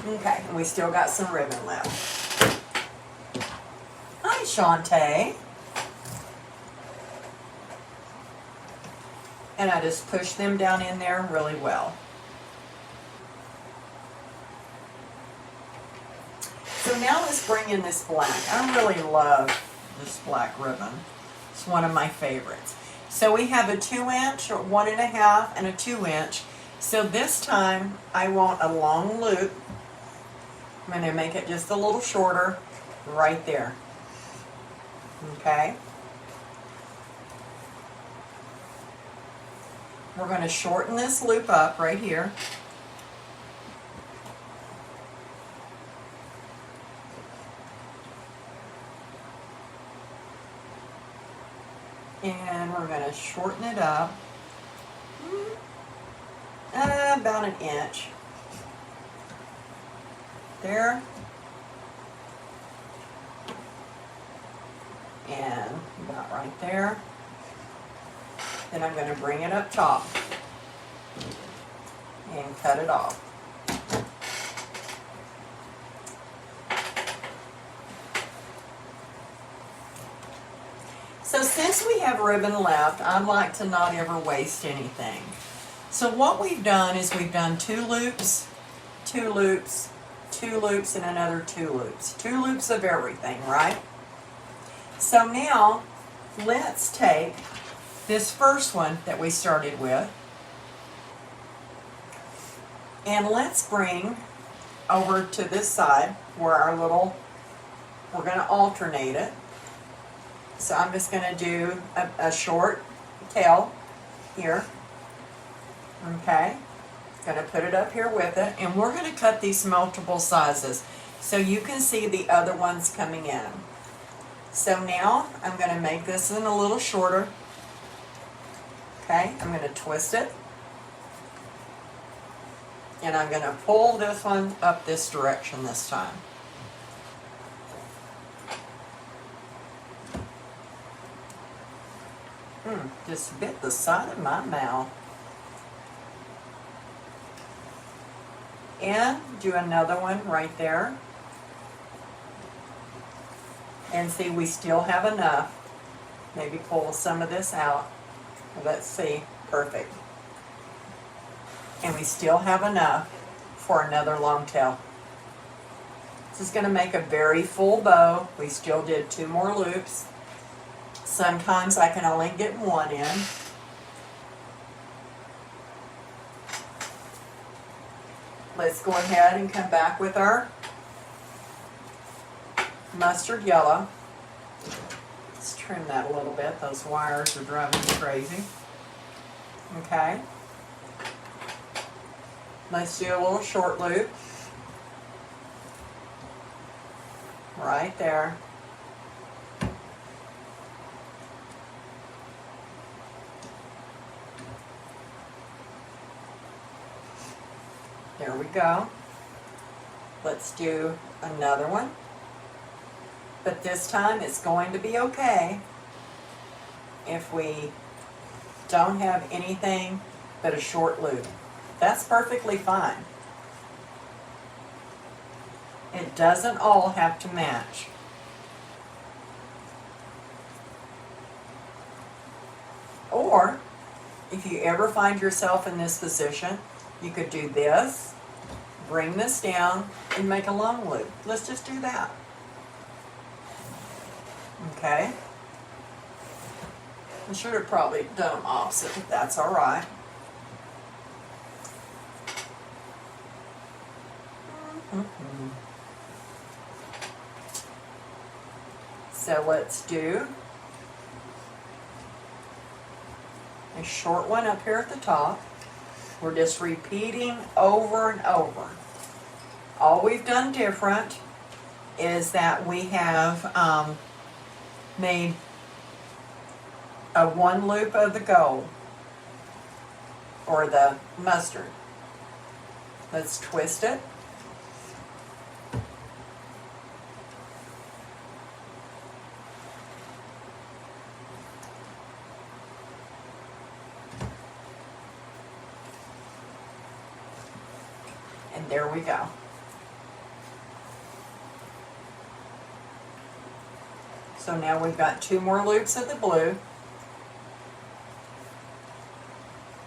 Okay, and we still got some ribbon left. Hi, Shantae. And I just push them down in there really well. So now let's bring in this black. I really love this black ribbon. It's one of my favorites. So we have a 2-inch, or 1.5, and a 2-inch. So this time I want a long loop. I'm going to make it just a little shorter right there. Okay. We're going to shorten this loop up right here. And we're going to shorten it up about an inch. There. And about right there. Then I'm going to bring it up top and cut it off. So since we have ribbon left, I'd like to not ever waste anything. So what we've done is we've done 2 loops, 2 loops, 2 loops, and another 2 loops. 2 loops of everything, right? So now let's take this first one that we started with and let's bring over to this side where our little, we're going to alternate it. So I'm just going to do a short tail here. Okay, going to put it up here with it, and we're going to cut these multiple sizes so you can see the other ones coming in. So now I'm going to make this one a little shorter. Okay, I'm going to twist it, and I'm going to pull this one up this direction this time. Just bit the side of my mouth. And do another one right there. And see, we still have enough. Maybe pull some of this out. Let's see. Perfect. And we still have enough for another long tail. This is going to make a very full bow. We still did 2 more loops. Sometimes I can only get 1 in. Let's go ahead and come back with our mustard yellow. Let's trim that a little bit. Those wires are driving me crazy. Okay. Let's do a little short loop. Right there. There we go. Let's do another one. But this time it's going to be okay if we don't have anything but a short loop. That's perfectly fine. It doesn't all have to match. Or, if you ever find yourself in this position, you could do this, bring this down, and make a long loop. Let's just do that. Okay. I should have probably done them opposite, but that's all right. So let's do a short one up here at the top. We're just repeating over and over. All we've done different is that we have made a 1 loop of the gold or the mustard. Let's twist it. And there we go. So now we've got 2 more loops of the blue.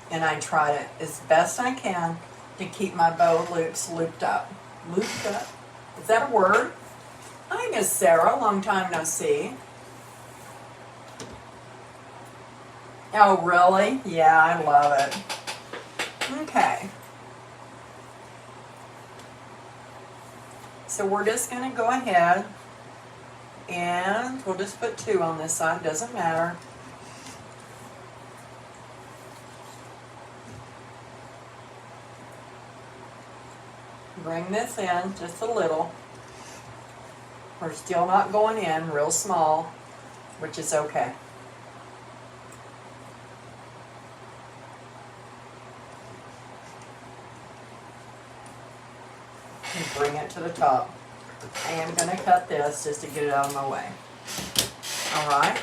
And I try to, as best I can, to keep my bow loops looped up. Looped up. Is that a word? Hi, Miss Sarah. Long time no see. Oh, really? Yeah, I love it. Okay. So we're just going to go ahead and we'll just put 2 on this side, doesn't matter. Bring this in just a little. We're still not going in real small, which is okay. And bring it to the top. I am going to cut this just to get it out of my way. Alright.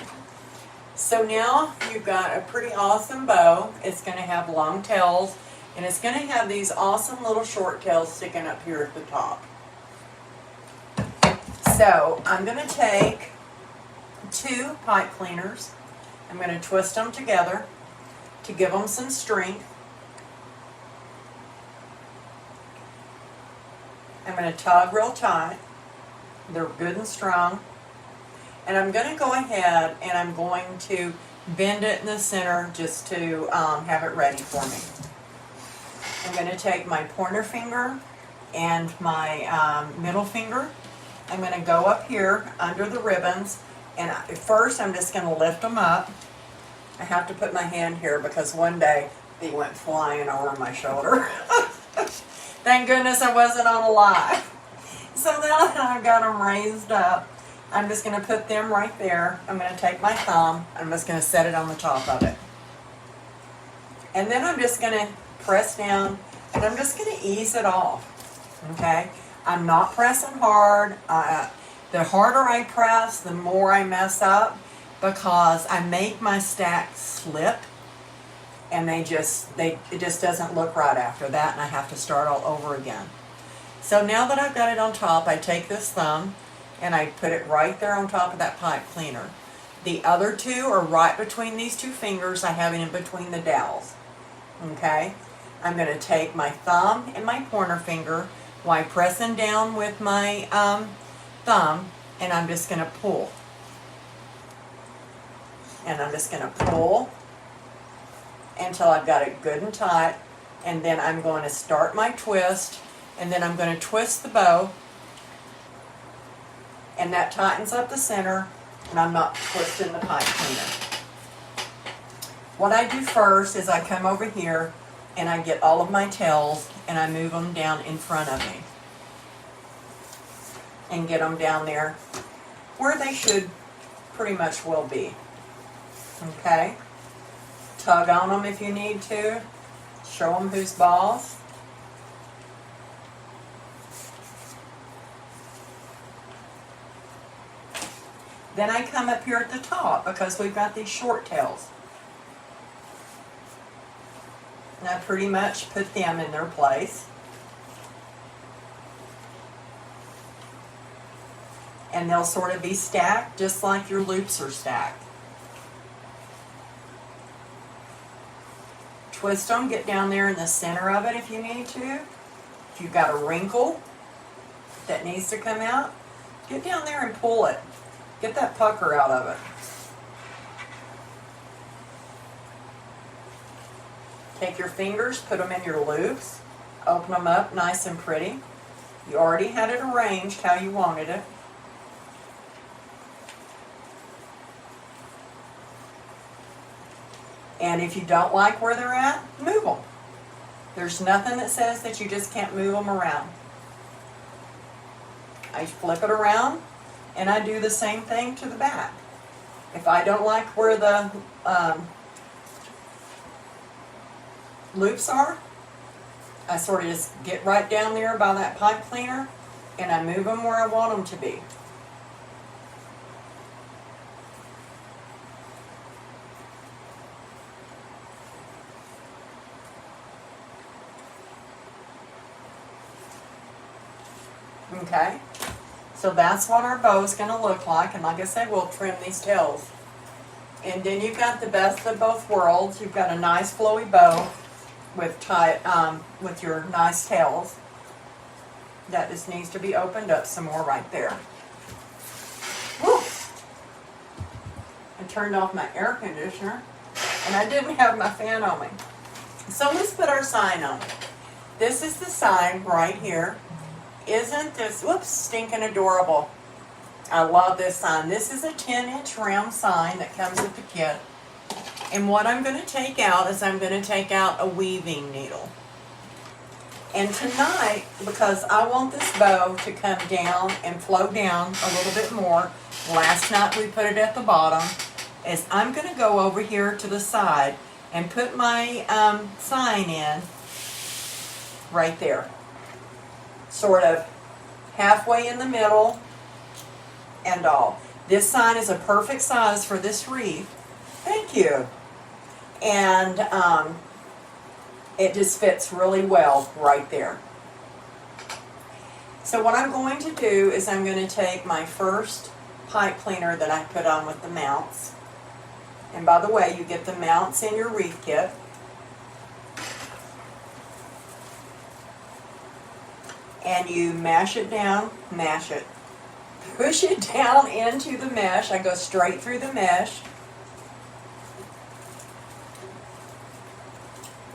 So now you've got a pretty awesome bow. It's going to have long tails, and it's going to have these awesome little short tails sticking up here at the top. So I'm going to take 2 pipe cleaners. I'm going to twist them together to give them some strength. I'm going to tug real tight. They're good and strong. And I'm going to go ahead and I'm going to bend it in the center just to have it ready for me. I'm going to take my pointer finger and my middle finger. I'm going to go up here under the ribbons, and first I'm just going to lift them up. I have to put my hand here because one day they went flying over my shoulder. Thank goodness I wasn't on a live. So now that I've got them raised up, I'm just going to put them right there. I'm going to take my thumb. I'm just going to set it on the top of it. And then I'm just going to press down, and I'm just going to ease it off. Okay? I'm not pressing hard. The harder I press, the more I mess up, because I make my stack slip, and it just doesn't look right after that, and I have to start all over again. So now that I've got it on top, I take this thumb and I put it right there on top of that pipe cleaner. The other 2 are right between these 2 fingers. I have it in between the dowels. Okay? I'm going to take my thumb and my pointer finger while pressing down with my thumb, and I'm just going to pull. And I'm just going to pull until I've got it good and tight, and then I'm going to start my twist, and then I'm going to twist the bow, and that tightens up the center, and I'm not twisting the pipe cleaner. What I do first is I come over here and I get all of my tails and I move them down in front of me and get them down there where they should pretty much will be. Okay? Tug on them if you need to. Show them who's boss. Then I come up here at the top because we've got these short tails. And I pretty much put them in their place. And they'll sort of be stacked just like your loops are stacked. Twist them, get down there in the center of it if you need to. If you've got a wrinkle that needs to come out, get down there and pull it. Get that pucker out of it. Take your fingers, put them in your loops, open them up nice and pretty. You already had it arranged how you wanted it. And if you don't like where they're at, move them. There's nothing that says that you just can't move them around. I flip it around, and I do the same thing to the back. If I don't like where the loops are, I sort of just get right down there by that pipe cleaner, and I move them where I want them to be. Okay, so that's what our bow is going to look like, and like I said, we'll trim these tails. And then you've got the best of both worlds. You've got a nice flowy bow with your nice tails. That just needs to be opened up some more right there. Woo! I turned off my air conditioner. and I didn't have my fan on me. So let's put our sign on. This is the sign right here. Isn't this, whoops, stinking adorable. I love this sign. This is a 10-inch round sign that comes with the kit. And what I'm going to take out is I'm going to take out a weaving needle. And tonight, because I want this bow to come down and flow down a little bit more, last night we put it at the bottom, is I'm going to go over here to the side and put my sign in right there. Sort of halfway in the middle and all. This sign is a perfect size for this wreath. Thank you. And it just fits really well right there. So what I'm going to do is I'm going to take my first pipe cleaner that I put on with the mounts. And by the way, you get the mounts in your wreath kit. And you mash it down, mash it. Push it down into the mesh. I go straight through the mesh.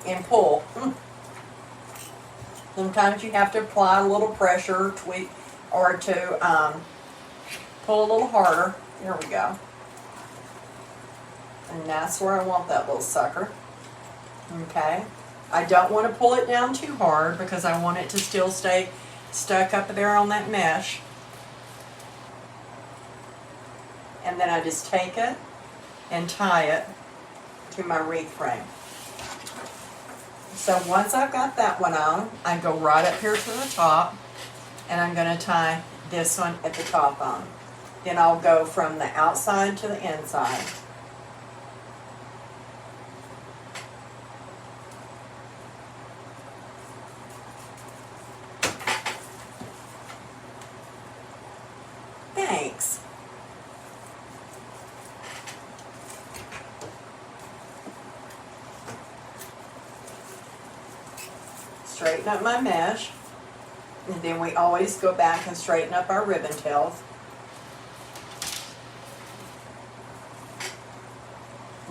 And pull. Sometimes you have to apply a little pressure, tweak, or to pull a little harder. There we go. And that's where I want that little sucker. Okay. I don't want to pull it down too hard because I want it to still stay stuck up there on that mesh. And then I just take it and tie it to my wreath frame. So once I've got that one on, I go right up here to the top, and I'm going to tie this one at the top on. Then I'll go from the outside to the inside. Thanks. Straighten up my mesh, and then we always go back and straighten up our ribbon tails.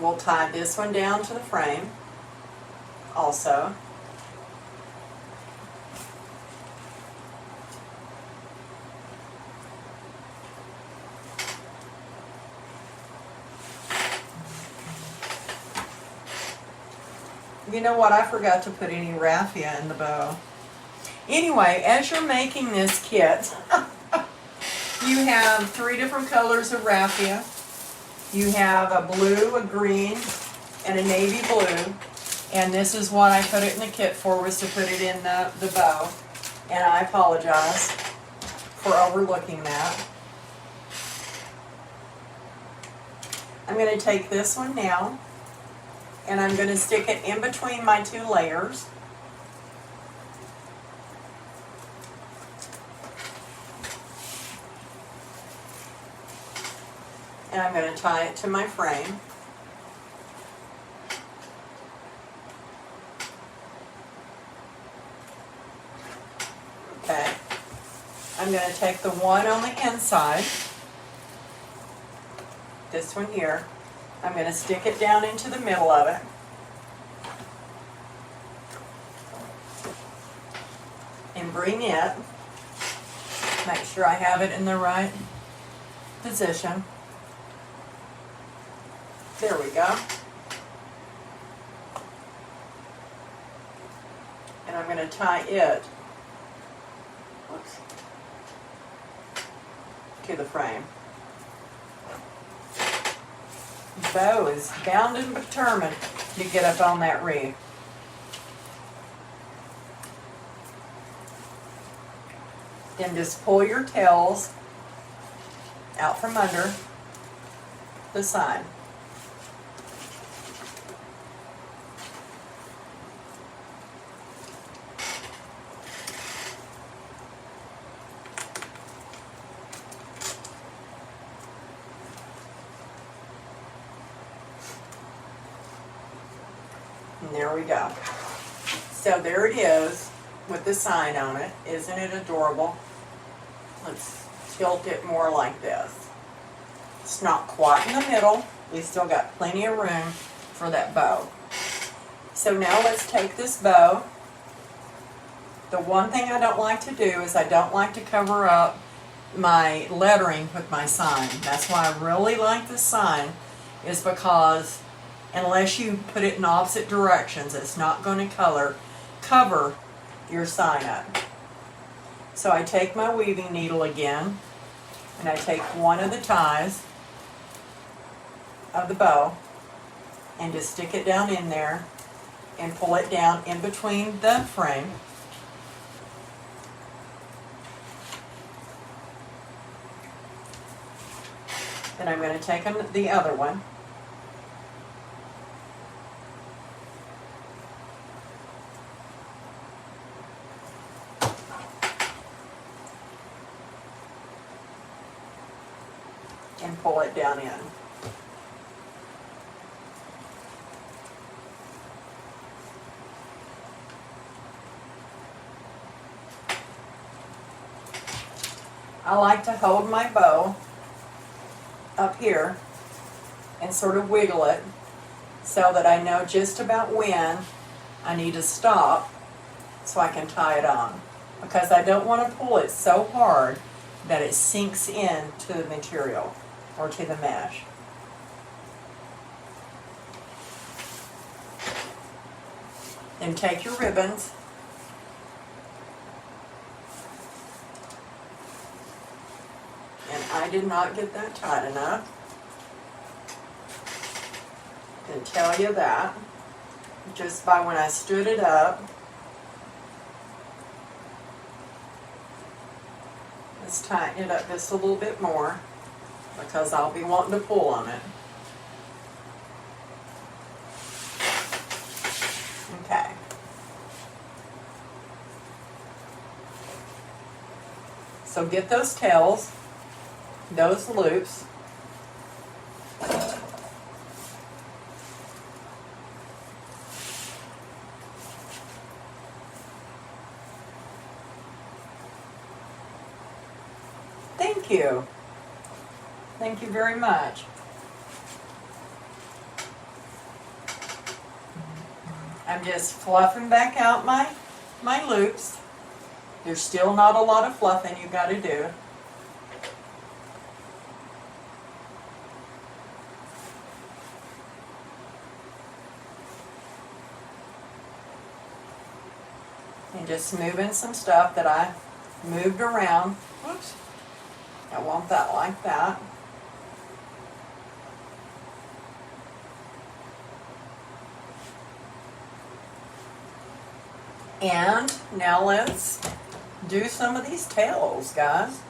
We'll tie this one down to the frame also. You know what? I forgot to put any raffia in the bow. Anyway, as you're making this kit, you have 3 different colors of raffia. You have a blue, a green, and a navy blue. And this is what I put it in the kit for, was to put it in the bow. And I apologize for overlooking that. I'm going to take this one now, and I'm going to stick it in between my 2 layers. And I'm going to tie it to my frame. Okay. I'm going to take the one on the inside, this one here. I'm going to stick it down into the middle of it. And bring it. Make sure I have it in the right position. There we go. And I'm going to tie it, whoops, to the frame. Bow is bound and determined to get up on that wreath. Then just pull your tails out from under the side. And there we go. So there it is with the sign on it. Isn't it adorable? Let's tilt it more like this. It's not quite in the middle. We still got plenty of room for that bow. So now let's take this bow. The one thing I don't like to do is I don't like to cover up my lettering with my sign. That's why I really like this sign, is because unless you put it in opposite directions, it's not going to cover your sign up. So I take my weaving needle again, and I take one of the ties of the bow and just stick it down in there and pull it down in between the frame. Then I'm going to take the other one and pull it down in. I like to hold my bow up here and sort of wiggle it so that I know just about when I need to stop so I can tie it on, because I don't want to pull it so hard that it sinks into the material or to the mesh. Then take your ribbons and I did not get that tight enough. I can tell you that just by when I stood it up. Let's tighten it up just a little bit more because I'll be wanting to pull on it. Okay. So get those tails, those loops. Thank you. Thank you very much. I'm just fluffing back out my loops. There's still not a lot of fluffing you got to do. And just moving some stuff that I moved around. Whoops. I want that like that. And now let's do some of these tails, guys.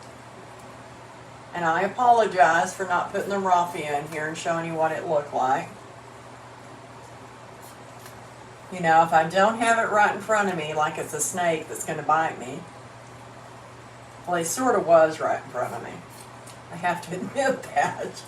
And I apologize for not putting the raffia in here and showing you what it looked like. You know, if I don't have it right in front of me, like it's a snake that's going to bite me. Well, he sort of was right in front of me. I have to admit that.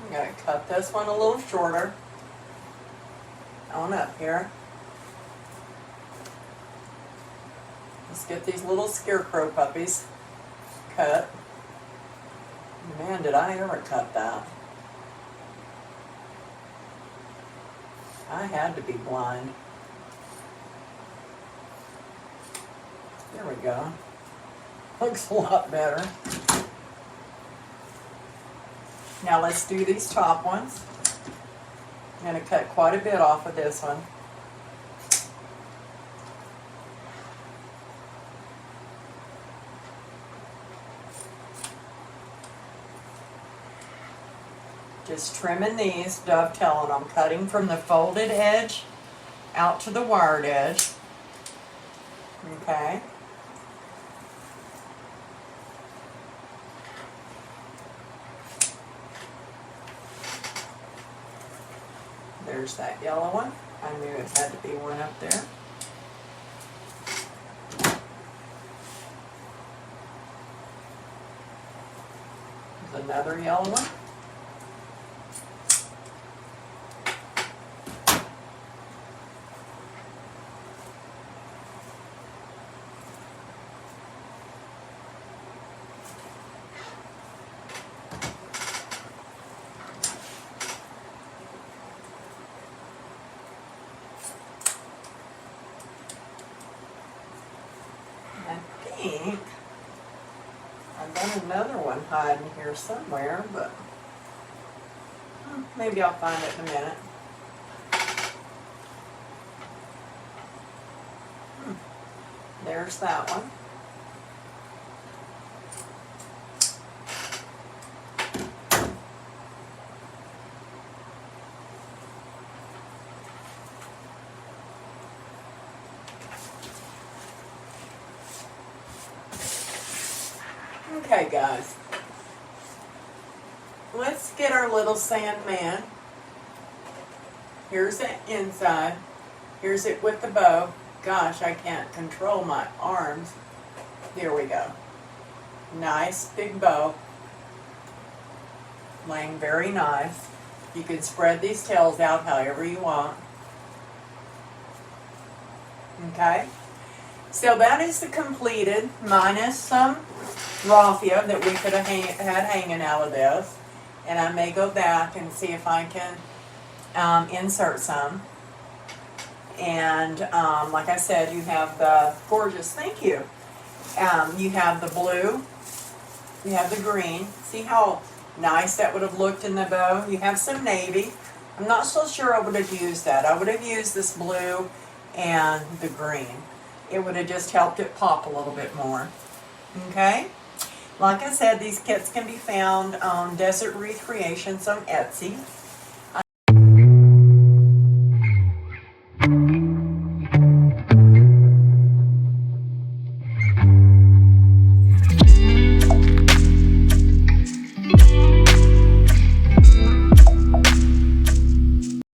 I'm going to cut this one a little shorter on up here. Let's get these little scarecrow puppies cut. Man, did I ever cut that. I had to be blind. There we go. Looks a lot better. Now let's do these top ones. I'm going to cut quite a bit off of this one. Just trimming these, dovetailing. I'm cutting from the folded edge out to the wired edge. Okay. There's that yellow one. I knew it had to be one up there. There's another yellow one. think I've got another one hiding here somewhere, but maybe I'll find it in a minute. There's that one. Okay, guys, let's get our little sandman. Here's the inside. Here's it with the bow. Gosh, I can't control my arms. Here we go. Nice big bow. Laying very nice. You can spread these tails out however you want. Okay? So that is the completed, minus some raffia that we could have had hanging out of this. And I may go back and see if I can insert some. And like I said, you have the gorgeous, thank you. You have the blue, you have the green. See how nice that would have looked in the bow? You have some navy. I'm not so sure I would have used that. I would have used this blue and the green. It would have just helped it pop a little bit more. Okay? Like I said, these kits can be found on Desert Wreath Creations on Etsy.